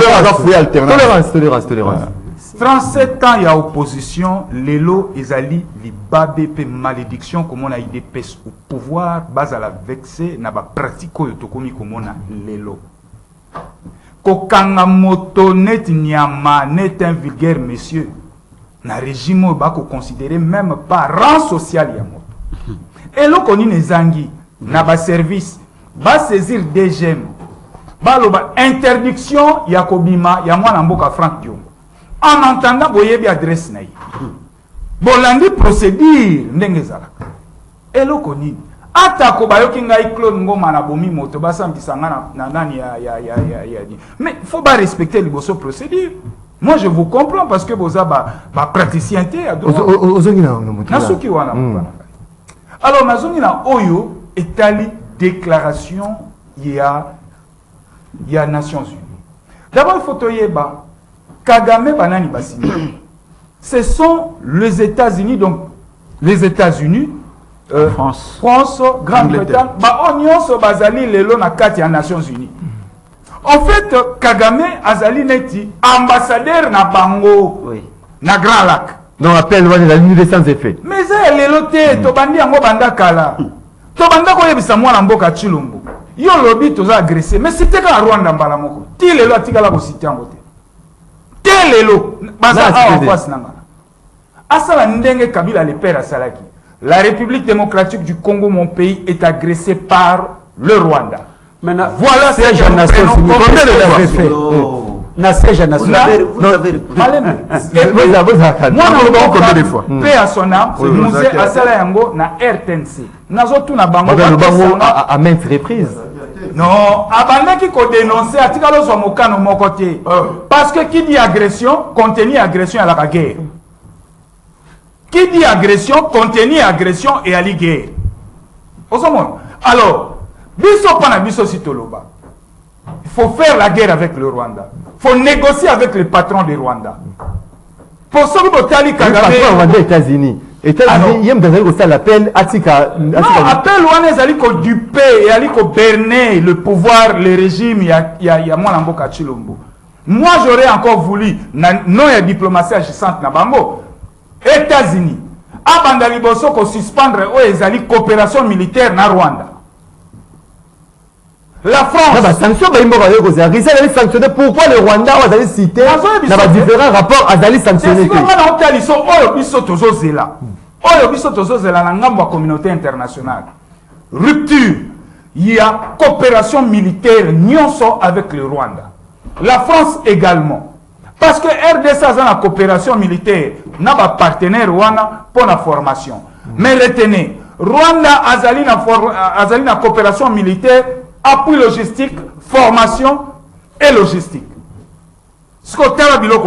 [SPEAKER 5] 37 ans, il y a opposition, Lelo, Ezali, Libabe, malédiction, comme on a idée pèse au pouvoir, base à la vexée, n'a pas pratique, yotokomi, comme on a Lelo. Kokanga moto net nyama, net un vulgaire monsieur, na régime, bako considéré même pas rang social yamoto. Et là, qu'on y zangi, n'a pas service, ba saisir des gemmes, ba interdiction, yakobima, yamwa namboka Franck Diom. En entendant boyebi adresse naï. Bolandi procédure ndengezala. Elo koni. Ata ko bayoki ngai Claude Ngoma na bomi moto basambisanga na nani ya. Mais faut pas respecter les bosso procédure. Moi je vous comprends parce que boza ba praticienté à droit.
[SPEAKER 1] Ozongi na moto.
[SPEAKER 5] Nasuki wana mpana. Alors nazongi na oyo etali déclaration ya Nations Unies. D'abord il faut toyeba Kagame banani basini. Ce sont les États-Unis, donc les États-Unis, France, Grande-Bretagne, Oignon so bazali lelo na kati ya Nations Unies. En fait, Kagame azali neti ambassadeur na bango, na Grand Lac.
[SPEAKER 1] Non, appel loin de la ligne sans effet.
[SPEAKER 5] Mais ça lelo te to bandi yango banda kala. To banda ko yebisa mwana mboka Chilombo. Yo lobi toza agressé, mais c'était ka Rwanda mbala moko. Ti lelo atikala ko cité yango te. Telelo, Asala Ndenge Kabila le père Asalaki. La République démocratique du Congo, mon pays, est agressée par le Rwanda.
[SPEAKER 2] Maintenant,
[SPEAKER 5] voilà ce que nous prenons.
[SPEAKER 2] Combien de l'avez fait?
[SPEAKER 5] Vous avez moi, combien de fois? Paix à son âme, c'est Moussé Asala Yango na RTNC. Nazotu na bango
[SPEAKER 1] à maintes reprises.
[SPEAKER 5] Non, abandaki ko dénoncer atikalo so mokano moko te. Parce que qui dit agression, contenu agression à la guerre. Qui dit agression, contenu agression et à la guerre. Alors, biso pana biso sitoloba. Il faut faire la guerre avec le Rwanda. Il faut négocier avec les patrons du Rwanda. Pour ça que Tali Kagame
[SPEAKER 1] Rwanda États-Unis. États-Unis, il y a un appel Atika.
[SPEAKER 5] Non, appel Rwanda ali ko duper et ali ko berner le pouvoir, le régime ya mwana mboka Chilombo. Moi j'aurais encore voulu non ya diplomatie agissante na bango. États-Unis abanda liboso ko suspendre o ezali coopération militaire na Rwanda. La France.
[SPEAKER 1] La sanction est sanctionné. Pourquoi le Rwanda a cité dans différents rapports a sanctionné?
[SPEAKER 5] La communauté internationale. Rupture. Il y a coopération militaire avec le Rwanda. La France également. Parce que RDC a la coopération militaire n'a pas partenaire Rwanda pour la formation. Mais retenez, Rwanda a la coopération militaire appui logistique, formation et logistique. Ce que tu as dit, c'est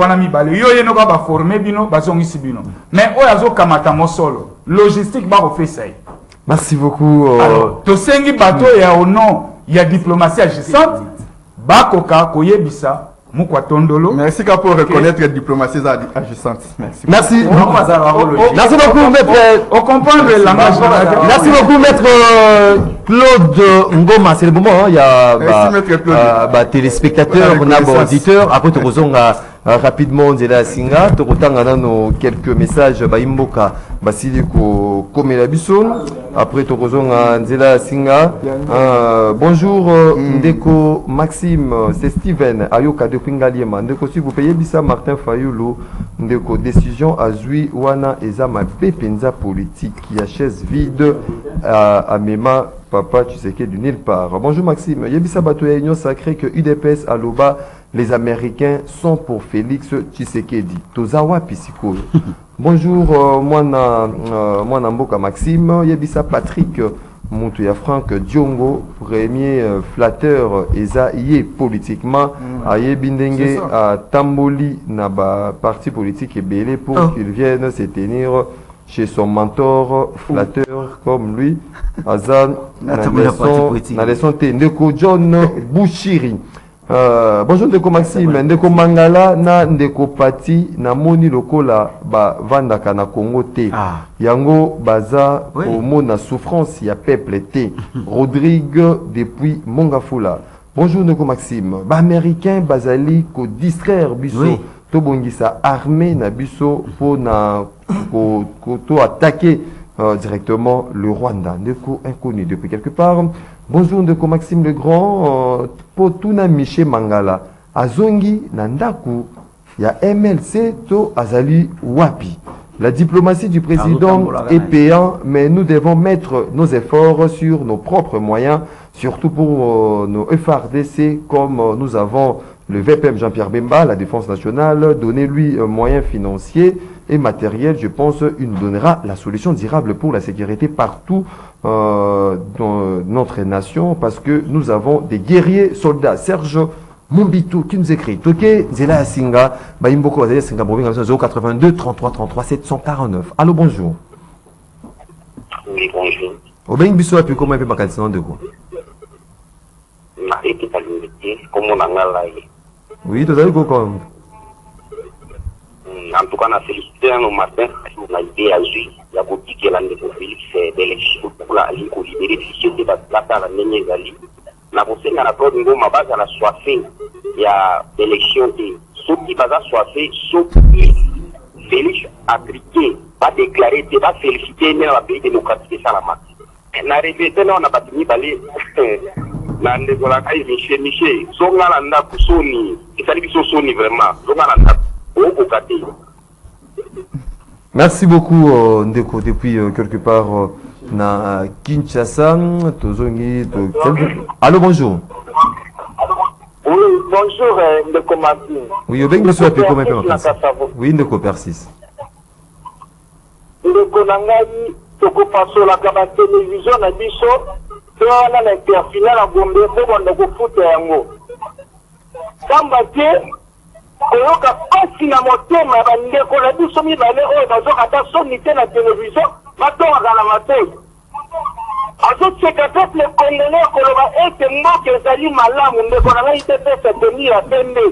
[SPEAKER 5] former bino, bino. Mais oyazo kamata mosolo. Logistique, ba fait ça.
[SPEAKER 1] Merci beaucoup.
[SPEAKER 5] Alors, to sengi bato ya au nom, il y a diplomatie agissante. Bakoka koyebisa mukwa tondolo.
[SPEAKER 3] Merci pour reconnaître la diplomatie agissante. Merci.
[SPEAKER 1] Merci. Merci beaucoup, maître.
[SPEAKER 5] On comprend le langage.
[SPEAKER 1] Merci beaucoup, maître Claude Ngoma. C'est le moment, hein. Il y a téléspectateurs, on a auditeurs. Après, tu rapidement, Nzela Singa, tu as quelques messages. Imboka, Basili Komela Bisson. Après, tu as Nzela Singa. Bonjour, Ndeko Maxime, c'est Steven Ayoka de Pingaliema. Ndeko, si vous payez Bissa Martin Fayoulou, Ndeko, décision à Zui Wana Ezama Pepenza politique qui a chaise vide à Mema. Papa, tu sais qu'il est du nulle part. Bonjour Maxime. Yebisa Batoya Union Sacré que UDPS à Loba, les Américains sont pour Félix Tshisekedi. Tozawa Pisiko. Bonjour, moi Mboka Maxime. Yebisa Patrick Moutouya Franck Diongo, premier flatteur Eza Yé politiquement. Aye Bindenge à Tamboli, Naba parti politique et belé pour qu'il vienne se tenir chez son mentor flatteur comme lui, Azan Nalesson Ndeko John Bouchiri. Bonjour Ndeko Maxime, Ndeko Mangala na Ndeko Pati na moni lokola ba vandaka na Congo te. Yango baza au na souffrance ya peuple te. Rodrigue depuis Mongafula. Bonjour Ndeko Maxime, ba américain bazali ko distraire biso. Tobongisa armée na biso pour na ko attaquer directement le Rwanda. Ndeko inconnu depuis quelque part. Bonjour Ndeko Maxime le Grand. Potuna Miché Mangala. Azongi Nandaku. Il y a MLC to Azali Wapi. La diplomatie du président est payante, mais nous devons mettre nos efforts sur nos propres moyens, surtout pour nos FRDC, comme nous avons le VPM Jean-Pierre Bemba, la Défense nationale, donnez-lui moyens financiers et matériels. Je pense qu'il nous donnera la solution durable pour la sécurité partout dans notre nation, parce que nous avons des guerriers soldats. Serge Mombito qui nous écrit Toké Zela Singa Baimboko Zela Singa 082 33 33 749. Allô, bonjour.
[SPEAKER 6] Oui, bonjour.
[SPEAKER 1] Au Beng Bisso a pu comment il peut ma candidature de quoi?
[SPEAKER 6] Comment on a
[SPEAKER 1] oui, tu as dit quoi?
[SPEAKER 6] En tout cas, on a félicité un matin, on a idée à lui, il y a beaucoup de gens qui ont fait des élections pour la Ligue ou libérer fichier de la Ligue. Na kusenga na Claude Ngoma baza la soifé ya élection de ceux qui baza soifé ceux qui Félix Africain va déclarer va féliciter le pays démocratique salama na répéter na on a battu balé na ndekola kai Michel songa la nda kusoni isali biso soni vraiment songa la nda au côté.
[SPEAKER 1] Merci beaucoup Ndeko depuis quelque part na Kinshasa, Tozongi, allô, bonjour.
[SPEAKER 6] Oui, bonjour, Ndeko Maxime.
[SPEAKER 1] Oui, au Bengue, monsieur, comment oui, Ndeko persiste.
[SPEAKER 6] Ndeko Nangai, Toko Paso, la télévision, na biso, on a l'interfinale à Gombe, on a go foot yango. Kambate, koyoka pasi na motema, Ndeko na biso mi bale, bazokata sonité na télévision, batonga la matin. Azote sekatep le kongole koloba ete mboke ezali malamu ndeko na ngai te se tenir à pembe.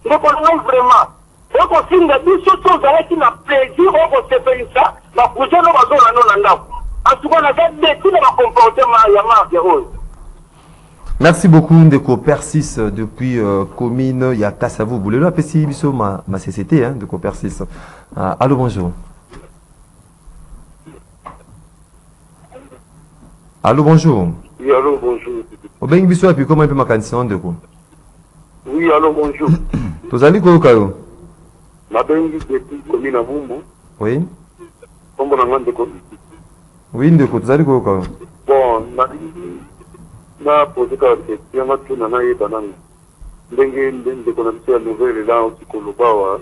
[SPEAKER 6] Ndeko na ngai vraiment. Eko singa biso tozalaki na plaisir oko sepelisa na kuzeno bazona no na ndako. Asuka na za beti na comportement ya marque rose.
[SPEAKER 1] Merci beaucoup Ndeko Persis depuis commune ya Kassavou. Boulelo apesi biso ma CCT hein Ndeko Persis. Allô, bonjour. Allô, bonjour.
[SPEAKER 6] Oui, allô, bonjour.
[SPEAKER 1] Au Bengue Bisso, et puis comment il peut ma candidature de quoi?
[SPEAKER 6] Oui, allô, bonjour.
[SPEAKER 1] Tu as dit quoi au cas?
[SPEAKER 6] Ma Bengue depuis commune à Mumbo.
[SPEAKER 1] Oui.
[SPEAKER 6] Comme on a demandé quoi?
[SPEAKER 1] Oui, Ndeko, tu as dit quoi au cas?
[SPEAKER 6] Bon, na posé la question, ma tuna na ye banane. Ndenge qu'on a dit la nouvelle là aussi Kolobawa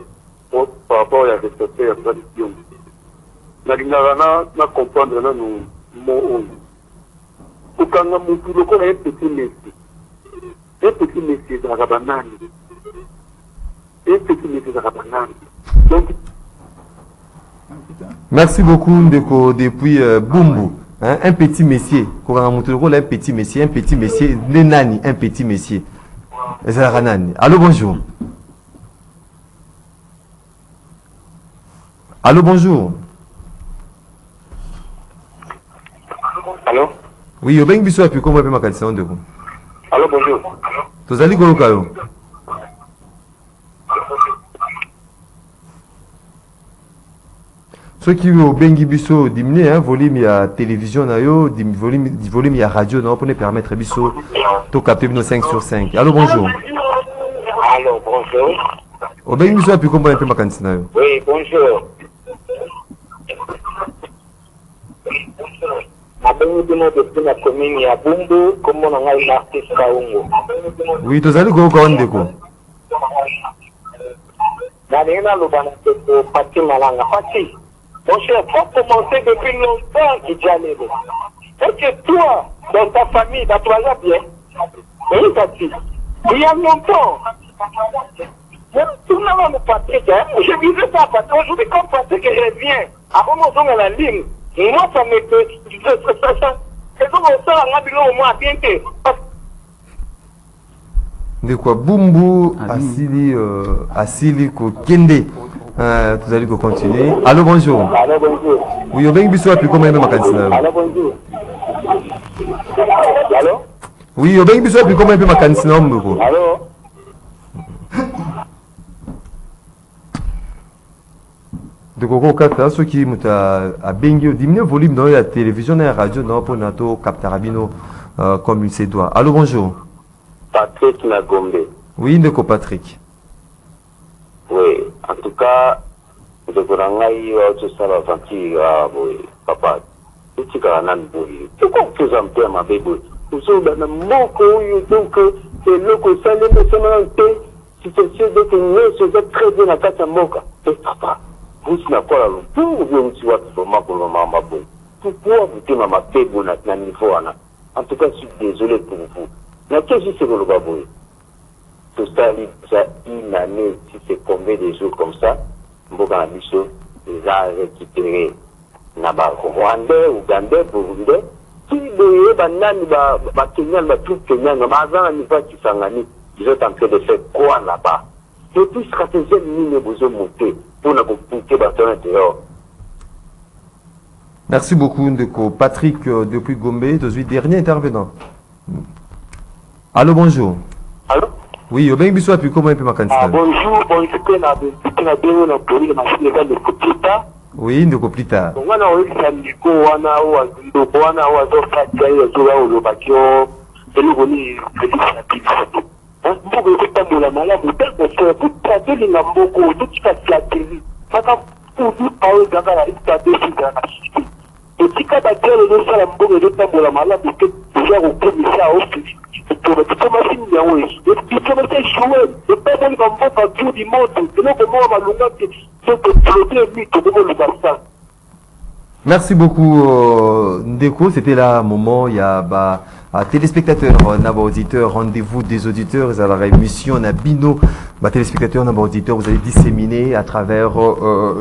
[SPEAKER 6] par rapport à la respecter la tradition. Na comprendre na nous mo on. Ukanga mutu lokola petit messi métier de Rabanani. Un petit métier de Rabanani. Donc,
[SPEAKER 1] Merci beaucoup, Ndeko, depuis Bumbu. Hein, un petit messier. Un petit messier. Nenani, un petit messier. Allô, bonjour. Allô, bonjour.
[SPEAKER 6] allô?
[SPEAKER 1] Oui, Obeng Bisso a pu comment ma question de vous.
[SPEAKER 6] Allô, bonjour.
[SPEAKER 1] Tous allez Golokayo. Ceux qui ont Bengi Bisso diminué, hein, volume à télévision, volume à radio, pour nous permettre Bisso de capter nos 5 sur 5. Allô, bonjour.
[SPEAKER 6] Allô, bonjour.
[SPEAKER 1] Obeng Bisso a pu comment ma question.
[SPEAKER 6] Oui, bonjour. Depuis la commune à Bumbu, comme on a un artiste Kaungo.
[SPEAKER 1] Oui, tous allez Golokayo Ndeko.
[SPEAKER 6] Nalena Lubana de Pati Malanga. Pati, mon cher, faut commencer depuis longtemps, Kidjalego. Est-ce que toi, dans ta famille, dans toi, bien? Oui, Pati. Il y a longtemps. Tout le monde Patrick, hein? Je ne disais pas, Patrick. Aujourd'hui, comme Patrick revient, avant mon son à la ligne, moi, ça me fait. C'est comme ça, on a vu au moins bien que.
[SPEAKER 1] De quoi Bumbu, Asili, Kende. Vous allez continuer. Allô, bonjour.
[SPEAKER 6] Allô, bonjour.
[SPEAKER 1] Oui, Obeng Bisso a pu comment ma question.
[SPEAKER 6] Allô, bonjour. Allô?
[SPEAKER 1] Oui, Obeng Bisso a pu comment ma question.
[SPEAKER 6] Allô?
[SPEAKER 1] De Coco Kata, ceux qui a bengi diminué le volume dans la télévision et la radio, non, pour Nato, Captarabino, comme il se doit. Allô, bonjour.
[SPEAKER 6] Patrick Nagombe.
[SPEAKER 1] Oui, Ndeko Patrick.
[SPEAKER 6] Oui, en tout cas, de Gorangai, tout ça, la fatigue, papa. Tu as un an, tu comprends un peu ma bébé. Vous avez un mot, donc, c'est le conseil de nationalité. Si c'est sûr que nous sommes très bien à Katamoka. Et papa, vous n'avez pas le tour, vous ne savez pas comment maman bon. Pourquoi vous dites maman bébé na niveau en tout cas, je suis désolé pour vous. Mais qu'est-ce que c'est que le babouille? Tout ça, une année, si c'est combien de jours comme ça, Mboka Nabiso, ils ont récupéré Naba Rwandais, Ougandais, Burundais, qui le banane, Kenyan, tout Kenyan, avant un niveau qui s'engage, ils ont en train de faire quoi là-bas? Et puis, stratégie, nous besoin de monter pour nous couper bâton intérieur.
[SPEAKER 1] Merci beaucoup, Ndeko Patrick, depuis Gombe, dernier intervenant. Allô, bonjour.
[SPEAKER 6] Allô?
[SPEAKER 1] Oui, Obeng Bisso a pu comment ma question.
[SPEAKER 6] Bonjour, bonjour,
[SPEAKER 1] Oui, Ndeko plus tard.
[SPEAKER 6] wana oyebisa ndiko wana ndoko wana oyo azofatia ye azoya olobaki o elokoni elisa biso mboka ekotambola malamu tekosea totolinga mboko totika flateri kaka kudu aoyo ezaka na itadesika na siki etika bakele ezosala mboka ezotambola malamu te eza kokomisa ofisi diplomasi yango diplomasi eshue etambolika mboka tour du monde eloko moko malunga te
[SPEAKER 1] Merci beaucoup, Ndeko. C'était là un moment, il y a téléspectateurs, auditeurs, rendez-vous des auditeurs, ils ont la émission, on a Bino, téléspectateurs, auditeurs, vous allez disséminer à travers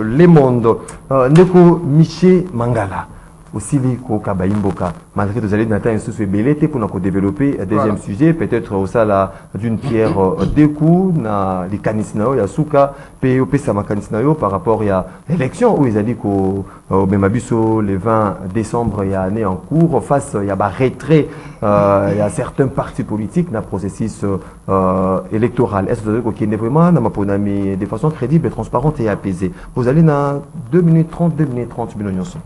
[SPEAKER 1] les mondes. Ndeko Miché Mangala. Aussi les Kokabaimboka. Malgré que vous allez n'atteindre ce belleté pour nous développer un deuxième sujet, peut-être au sein d'une pierre deux coups, na les canisnao, il y a Souka, POP Sama canisnao par rapport à l'élection où ils ont dit qu'au Bemabuso, le 20 décembre, il y a année en cours, face, il y a un retrait, il y a certains partis politiques dans le processus électoral. Est-ce que vous avez dit vraiment, de façon crédible, transparente et apaisée? Vous allez dans 2 minutes 30 minutes.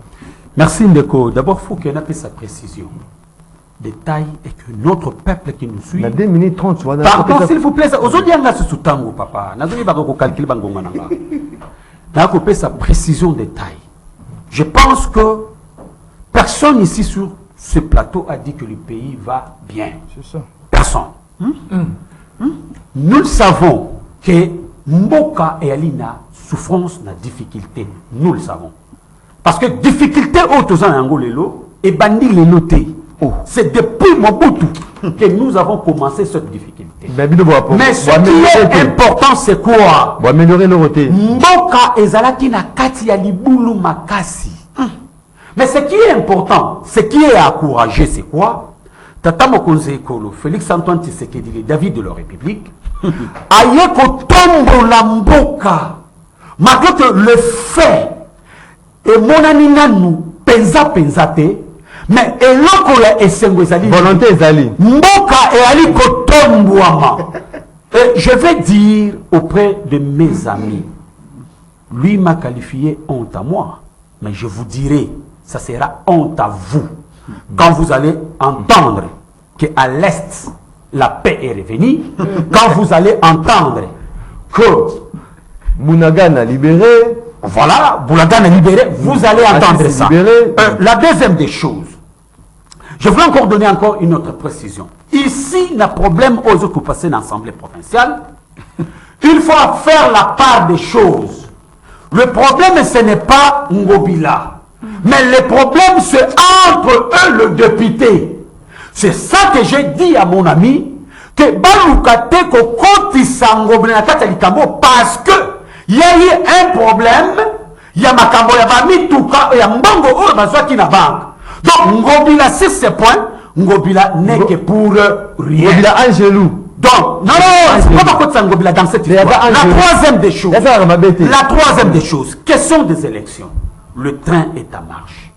[SPEAKER 2] Merci Ndeko. D'abord, il faut qu'il y ait sa précision. Détail est que notre peuple qui nous suit.
[SPEAKER 1] 2 minutes 30,
[SPEAKER 2] pardon, s'il vous plaît. Aujourd'hui, on a ce sous-tango, papa. On a dit qu'on calcule bangonga. On a coupé sa précision détail. Je pense que personne ici sur ce plateau a dit que le pays va bien.
[SPEAKER 3] C'est ça.
[SPEAKER 2] Personne. Nous le savons que Mboka et Alina souffrance la difficulté. Nous le savons. Parce que difficulté autres en Angolelo et bandi les notés. C'est depuis Mobutu que nous avons commencé cette difficulté.
[SPEAKER 1] Mais
[SPEAKER 2] ce qui est important, c'est quoi?
[SPEAKER 1] Améliorer nos rotés.
[SPEAKER 2] Mboka ezalaki na kati ya libulu makasi. Mais ce qui est important, ce qui est à encourager, c'est quoi? Tata Mokonzi Ekolo, Félix Antoine Tshisekedi, le David de la République, aye kotombo la mboka. Malgré que le fait et mon nous penza te, mais eloko ya esengo ezali
[SPEAKER 1] volonté ezali
[SPEAKER 2] mboka et ali kotombwama. Et je vais dire auprès de mes amis, lui m'a qualifié honte à moi, mais je vous dirai, ça sera honte à vous quand vous allez entendre qu'à l'Est, la paix est revenue, quand vous allez entendre que
[SPEAKER 1] Bounagan a libéré,
[SPEAKER 2] voilà, Boulagan est libéré, vous allez entendre ça. La deuxième des choses, je voulais encore donner une autre précision. Ici, le problème aux autres passer dans l'Assemblée provinciale, il faut faire la part des choses. Le problème, ce n'est pas Ngobila, mais le problème, c'est entre eux, le député. C'est ça que j'ai dit à mon ami, que Balukate Kokoti Sangobila parce que il y a eu un problème, il y a Makambo, il y a Mituka, il y a Mbango, il y a banque. Donc, Ngobila, c'est ce point, Ngobila n'est que pour rien.
[SPEAKER 1] Ngobila Angelou.
[SPEAKER 2] Donc, non, c'est pas quoi Ngobila dans cette histoire. La troisième des choses, question des élections. Le train est en marche.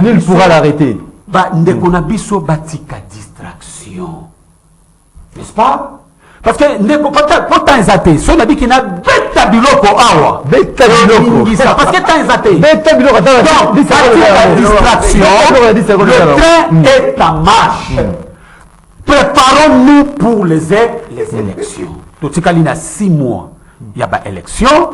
[SPEAKER 1] Nul pourra l'arrêter.
[SPEAKER 2] Ndekonabiso batika distraction. N'est-ce pas? Parce que quand Nzate, si on a dit qu'il y a bêta biloko awa.
[SPEAKER 1] Bêta biloko.
[SPEAKER 2] Parce que quand Nzate.
[SPEAKER 1] Bêta biloko.
[SPEAKER 2] Donc, distraction. Le train est en marche. Préparons-nous pour les élections. Donc, il y a 6 mois. Il y a des élections.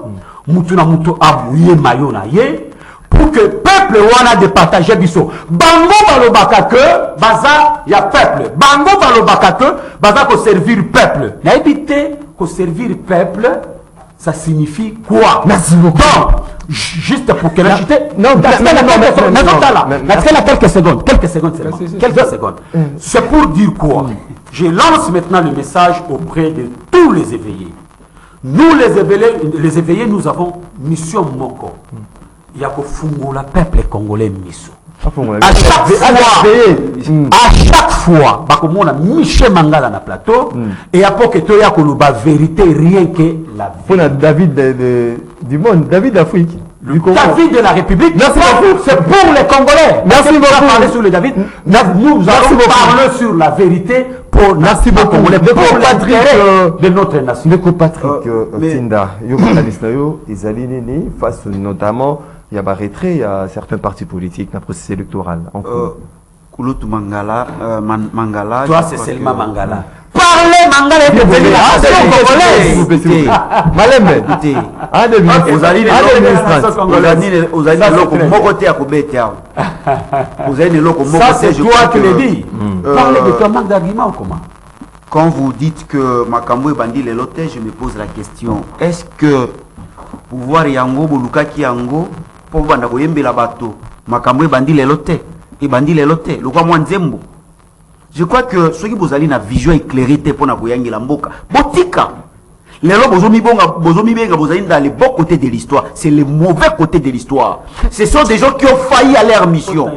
[SPEAKER 2] Moutouna moutou abouye mayo na ye. Pour que le peuple wana de partager biso. Bango balobaka que baza ya peuple. Bango balobaka que baza ko servir peuple. Na éviter ko servir peuple, ça signifie quoi?
[SPEAKER 1] Merci beaucoup.
[SPEAKER 2] Donc, juste pour que l'agité.
[SPEAKER 1] Non,
[SPEAKER 2] quelques secondes. Quelques secondes. C'est pour dire quoi? Je lance maintenant le message auprès de tous les éveillés. Nous, les éveillés, nous avons mission Moko. Il y a le peuple congolais miso. À chaque fois, on a Michel Mangala na plateau et après que tu as la vérité, rien que la vie.
[SPEAKER 1] David du monde, David d'Afrique.
[SPEAKER 2] David de la République, c'est pour les Congolais.
[SPEAKER 1] Merci beaucoup.
[SPEAKER 2] Parler sur le David. Nous allons parler sur la vérité pour
[SPEAKER 1] merci beaucoup.
[SPEAKER 2] Pour l'intérêt de notre nation.
[SPEAKER 1] Le Patrick Tinda, face notamment. Il y a un retrait, il y a certains partis politiques dans le processus électoral.
[SPEAKER 4] Kouloutou Mangala,
[SPEAKER 2] toi c'est seulement Mangala. Parlez Mangala et devenir la nation congolaise.
[SPEAKER 1] Malembe.
[SPEAKER 2] Ça c'est toi qui le dis. Parlez de ton manque d'argument ou comment?
[SPEAKER 4] Quand vous dites que Makambo et Bandi les lotés, je me pose la question. Est-ce que pouvoir yango bolukaki yango pour banda koyembe la bateau Makambo et Bandi les lotés et Bandi les lotés le quoi moi nzembo. Je crois que ceux qui vous allez na vision éclairée pour na koyangi la mboka botika lelo bozomi benga vous allez dans les bons côtés de l'histoire, c'est le mauvais côté de l'histoire. Ce sont des gens qui ont failli à leur mission,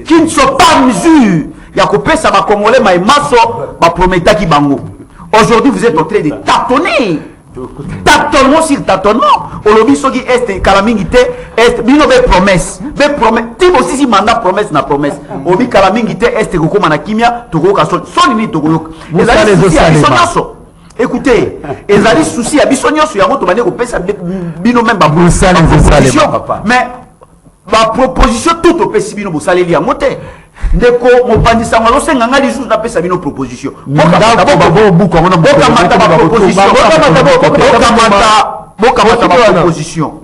[SPEAKER 4] qui ne sont pas en mesure ya kopesa ba congolais maïmaso ba prometa ki bango. Aujourd'hui vous êtes en train de tâtonner. Tâtonnement sur tâtonnement. Au lobby soki est kalamingite est bino be promesse. Be promesse. Timo si mandat promesse na promesse. Obi kalamingite est ko koma na kimia to ko ka soni ni to ko. Écoutez, ezali souci ya biso nyonso yango to bande ko pesa bino même ba proposition. Mais ba proposition tout au pesi bino bosaleli ya moté. Ndeko mopandisa ngalo senga ngali sous na pesa bino proposition. Boka proposition.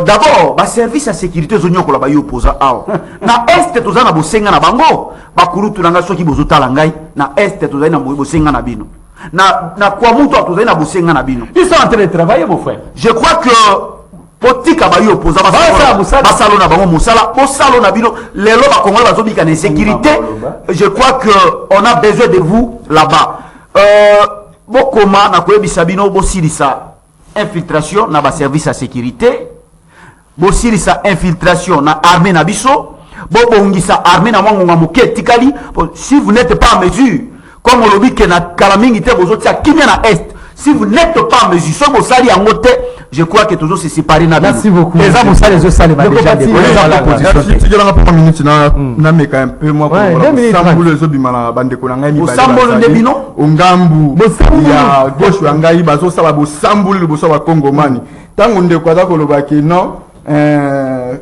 [SPEAKER 4] D'abord, ba service à sécurité zonyo ko la ba yo posa awa. Na est to zana bosenga na bango, ba kurutu nanga soki bozotala ngai, na est to zana bosenga na bino. Na kwa mutu to zana bosenga na bino.
[SPEAKER 2] Ils sont en train de travailler mon frère.
[SPEAKER 4] Je crois que botika ba yo opposa basalo na bango musala bosalo na bino lelo ba Congolais bazobika na sécurité. Je crois que on a besoin de vous là-bas. Bokoma na koyebisa bino bosilisa infiltration na ba service à sécurité, bosilisa infiltration na armée na biso, bobongisa armée na mwangonga moke tikali. Si vous n'êtes pas en mesure, comme on lobby que na kalamingi te bozotia kimia na est, si vous n'êtes pas en mesure, so bosali yango te, je crois que toujours se séparer na.
[SPEAKER 1] Merci beaucoup.
[SPEAKER 2] Les hommes ça les autres ça les va déjà des
[SPEAKER 3] tu diras pas minute na meka un peu moi pour sambulo zo bimana bande ko ngai mi
[SPEAKER 4] ba sambulo de bino
[SPEAKER 3] ongambu ya gauche ya ngai bazo sala bo sambulo bo so ba Congomani tango ndeko azako lobaki non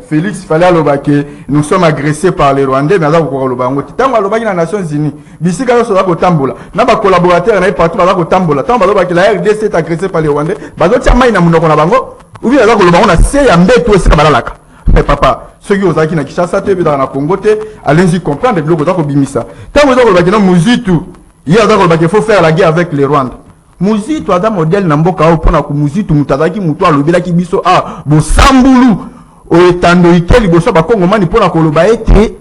[SPEAKER 3] Félix fallait que nous sommes agressés par les Rwandais, mais nous avons dit que les Nations Unies, d'ici que nous sommes Tambola, nous avons collaborateurs partout à Tambola, tant que la RDC est agressée par les Rwandais, nous avons ou bien nous avons essayé de tout ça. Mais papa, ceux qui ont dit que Kinshasa, dans le Congo, allez-y comprendre que nous avons bimisa. Tant que nous avons dit qu'il faut faire la guerre avec les Rwandais. Muzitu ada modèle na mboka au pona ku muzitu mutazaki mutu alobela ki biso bo sambulu o etando ikeli boso ba Congomani pona ko loba ete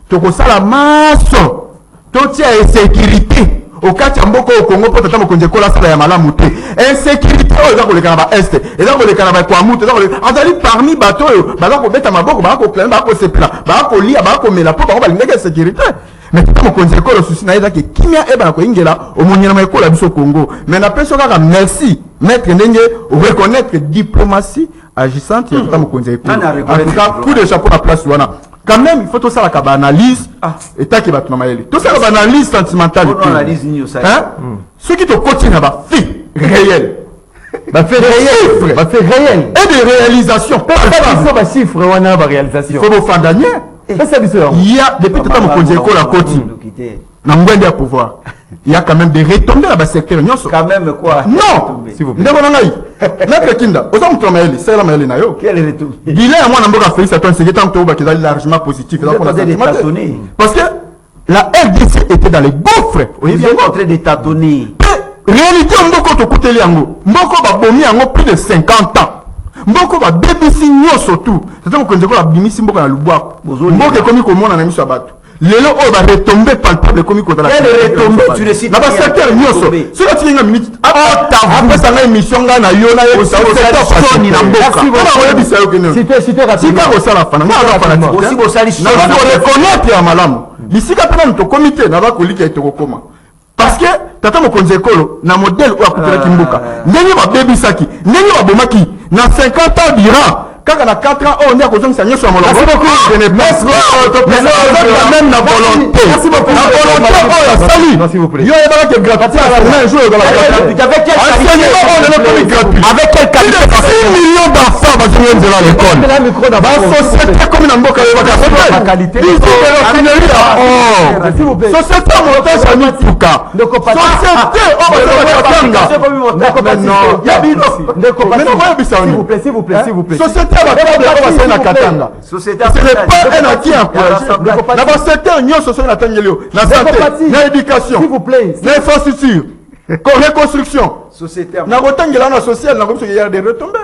[SPEAKER 3] to ko sala maso to tia sécurité au kacha mboko au Congo pota tamo konje kola sala ya malamu te insécurité o za ko lekana ba est et za ko lekana ba kwa mutu za ko azali parmi bato yo ba za ko beta maboko ba ko klem ba ko sepla ba ko lia ba ko mela po ba lingeka sécurité. Mais quand on connaît le souci, c'est que Kimia est dans le Ingela, au Mouniamaïko, la Bisso Congo. Mais on appelle ça merci, maître Ndenge, reconnaître diplomatie agissante, il y a tout en tout cas, coup de chapeau à la place, quand même, il faut tout ça la analyse, et tant qu'il va tout le tout ça la analyse sentimentale. Ce qui te continue à faire réel. Fait réel. Et des réalisations. Pas de chiffres, on a des réalisations. Il faut vous faire gagner. Il y a, depuis tout le temps, on la côte, dans pouvoir. Il y a quand même des retombées dans le secteur.
[SPEAKER 4] Quand même quoi?
[SPEAKER 3] Non! S'il vous plaît. Maître Kinda, vous avez entendu c'est la maille.
[SPEAKER 4] Quel retour?
[SPEAKER 3] Il est à moi, on a fait ça, c'est que c'est largement positif. Parce que la RDC était dans les gaufres.
[SPEAKER 4] Vous êtes en train de tâtonner.
[SPEAKER 3] Réalité, on doit écouter les Ango. Mboko va bomber en plus de 50 ans. Mboko va BBC surtout. C'est-à-dire qu'on dit que la bimisi mboko na lubwa. Mboko comme comment on a mis sur bateau. Lelo on va retomber palpable comme qu'on a.
[SPEAKER 4] Elle retomber tu le cites.
[SPEAKER 3] Na ba secteur nyoso. C'est là tu as une minute. Après ça na émission nga na yo na yo ça c'est ni na mboka. On va bisa yo kene. Cité rapide. Sika ko sala fana. Nga fana.
[SPEAKER 4] Aussi bo sali.
[SPEAKER 3] Na ko reconnaître ya malamu. Bisika pena to comité na ba kolika etoko koma. Parce que tata mokonzi ekolo na modèle ou akutela kimbuka ndenge ba baby saki ndenge ba bomaki na 50 ans durant kaka na 4 ans on est à cause de ça nyoso molongo. Merci beaucoup. Je ne pense pas même la volonté. Merci beaucoup. La volonté oh salut. Merci vous plaît. Yo ebala que gratuit à la jour dans la gratuité. Avec quel gratuit? Avec quel qualité? 6 millions d'enfants va jouer dans l'école. La micro d'abord. Société comme na mboka yo ba qualité. S'il vous plaît. Société montage à Mituka. Société oh ba non. Ya bino. S'il vous plaît, s'il vous plaît, s'il vous plaît. Société ce n'est pas un acquis encouragé. La secteur union sociale na tangelo, na santé, na éducation, s'il vous plaît, na infrastructure, reconstruction. Société na rotangela na social na comme il y a des retombées.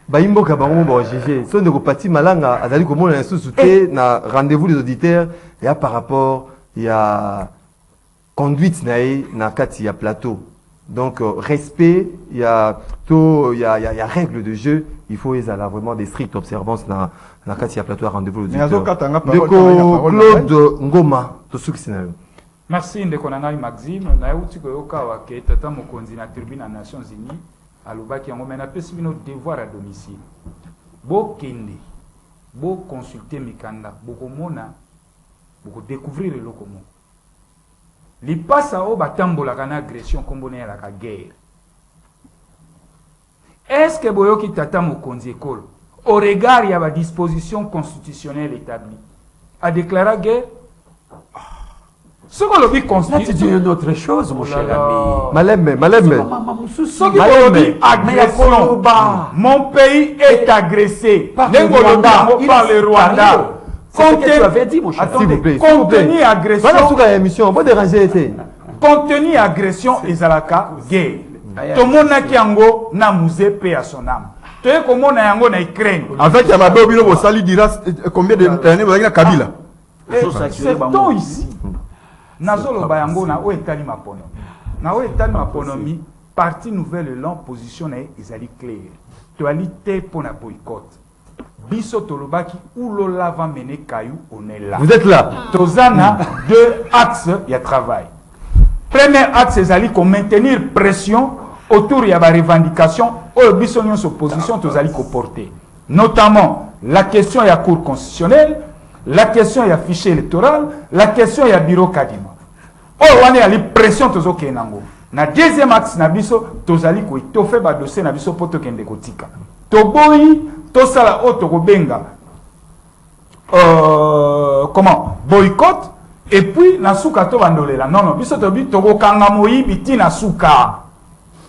[SPEAKER 1] Baimboka bango ba GG so ndeko pati malanga azali komona na sous-souté na rendez-vous des auditeurs ya par rapport ya conduite na kati ya plateau. Donc respect, il y a règles de jeu, il faut vraiment des strictes observances na kati ya plateau à rendez-vous l'auditeur. Claude Ngoma to succès.
[SPEAKER 5] Merci ndeko nangai Maxime na uti ko yokawa ke tata mokonzi na tribune na Nations Unies alobaki yango mena pesi bino devoir à domicile. Bo kende, bo consulter mikanda, bo komona, bo découvrir le lokomo. Li passe au batambola kana agression kombone la guerre. Est-ce que boyoki tata mokonzi ekolo au regard il y a la disposition constitutionnelle établie a déclaré guerre? Ce qu'on l'a vu constituer
[SPEAKER 2] c'est une autre chose mon cher ami.
[SPEAKER 1] Malem.
[SPEAKER 5] Ce qu'on l'a vu agression. Mon pays est agressé par le Rwanda.
[SPEAKER 2] C'est ce que tu avais dit, mon cher.
[SPEAKER 1] S'il vous plaît.
[SPEAKER 5] Contenu agression.
[SPEAKER 1] Voilà sur l'émission. Vous dérangez été.
[SPEAKER 5] contenu agression ezalaka gay tomonaki yango na musée pe ya son âme toye komona yango na Ukraine
[SPEAKER 3] En fait, il y a ma bobino au sali dira combien d'années vous avez na Kabila.
[SPEAKER 5] c'est ton ici nazoloba yango na o etali mapono na o etali maponomi parti nouvelle élan position na ezali clair toali te pona boycott biso tolobaki ou lola va mener caillou on est là.
[SPEAKER 1] Vous êtes là.
[SPEAKER 5] Tozana deux axes il y a travail. Premier axe ezali ko maintenir pression autour ya ba revendication au biso nyon opposition tozali ko porter. Notamment la question ya cour constitutionnelle, la question ya fichier électoral, la question ya bureau Kadima. Oh wane ali pression tozo kenango. Na deuxième axe na biso tozali ko itofe ba dossier na biso poto kende kotika. Toboyi tosala otokobenga comment boycott et puis nasuka to bandolela non biso tobi tokokanga moyibi tina suka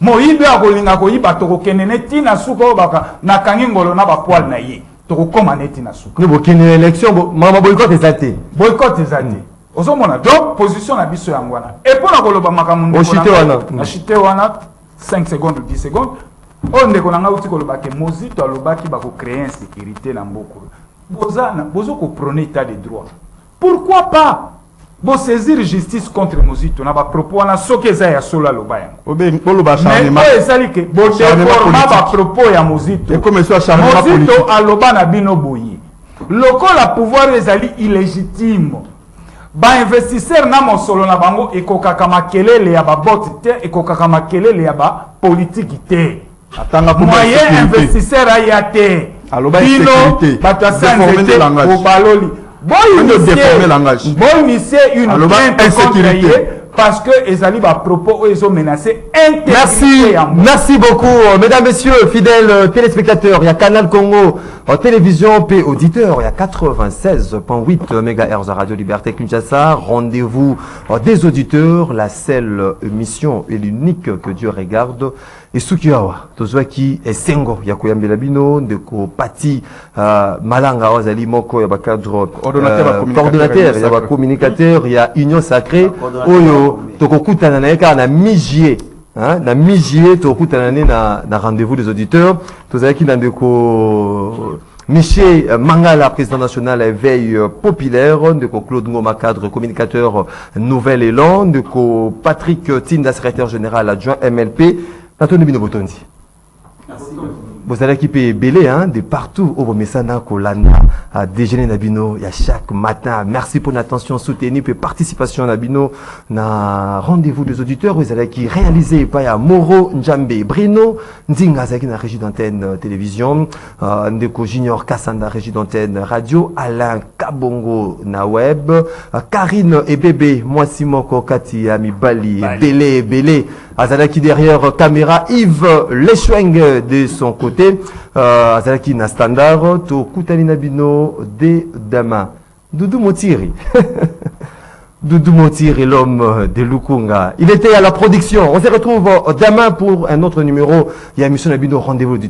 [SPEAKER 5] moyibi akolinga koyiba tokokenene tina suka obaka nakangi ngolo na bapoil na ye tokokoma neti na suka
[SPEAKER 1] Nous bokini élection mama boycott ezate.
[SPEAKER 5] boycott ezate ozomona donc position na biso yango wana et pour na koloba makamundu
[SPEAKER 1] Oshite wana.
[SPEAKER 5] na shite wana 5 secondes ou 10 secondes on ndeko nanga uti koloba ke mozito alobaki bako créer insécurité na mboko bozana bozo ko prôner état de droit pourquoi pas bo saisir justice contre mozito na ba propos wana soki eza ya solo aloba yango
[SPEAKER 3] Obe polo ba
[SPEAKER 5] mais
[SPEAKER 3] charnement.
[SPEAKER 5] oyo ezali ke bo déforma ba propos ya mozito
[SPEAKER 3] Et comme ça charnement
[SPEAKER 5] mozito
[SPEAKER 3] politique.
[SPEAKER 5] aloba na bino boye lokola pouvoir ezali illégitime ba investisseur na mosolo na bango ekokaka makelele ya ba bot te ekokaka makelele ya ba politique te
[SPEAKER 3] Atanga pour
[SPEAKER 5] moyen investisseur ayate
[SPEAKER 3] Aloba
[SPEAKER 5] bino
[SPEAKER 3] insécurité.
[SPEAKER 5] bato ya
[SPEAKER 3] Déformer le
[SPEAKER 5] sanzete
[SPEAKER 3] langage.
[SPEAKER 5] obaloli
[SPEAKER 3] déformer le langage.
[SPEAKER 5] boyinisie une
[SPEAKER 3] Aloba
[SPEAKER 5] plainte contre
[SPEAKER 3] insécurité.
[SPEAKER 5] ye parce que ezali ba propos oyo ezomenace
[SPEAKER 1] Merci,
[SPEAKER 5] intégrité ya mboka.
[SPEAKER 1] merci beaucoup, mesdames, messieurs, fidèles téléspectateurs. Il y a Canal Congo en télévision, P auditeur. Il y a 96.8 MHz à Radio Liberté Kinshasa. Rendez-vous des auditeurs, la seule émission et l'unique que Dieu regarde. Et Sukiawa, Tozwaki et Sengo, Yakoyambi Labino, Ndeko Pati, Malanga, Ozali Moko, Yaba cadre coordonnateur, Yaba communicateur, il y a Union Sacrée, Oyo, Tokokuta Nanaeka, na mi-juillet, na mi-juillet, Tokokuta Nanaeka, na rendez-vous des auditeurs, Tozaki Nandeko, Michel Mangala, président national éveil populaire, Ndeko Claude Ngoma, cadre communicateur Nouvel Élan, Ndeko Patrick Tinda, secrétaire général adjoint MLP, Nathalie Bino Botondi. Vous allez équiper belé de partout au Bomesana Kolana à déjeuner Nabino il y a chaque matin. Merci pour l'attention soutenue et participation Nabino na rendez-vous des auditeurs. Vous allez qui réaliser par Moro Njambe Brino Ndinga Zaki na régie d'antenne télévision, Ndeko Junior Kassanda régie d'antenne radio, Alain Kabongo na web, Karine et bébé moi Simoko Kati Ami Bali belé Azalaki derrière caméra, Yves Lechweng de son côté, Azalaki na standard, to Koutani Nabino de Dama. Doudou Motiri. Doudou Motiri, l'homme de Lukunga. Il était à la production. On se retrouve demain pour un autre numéro. Il y a Mission Nabino, rendez-vous du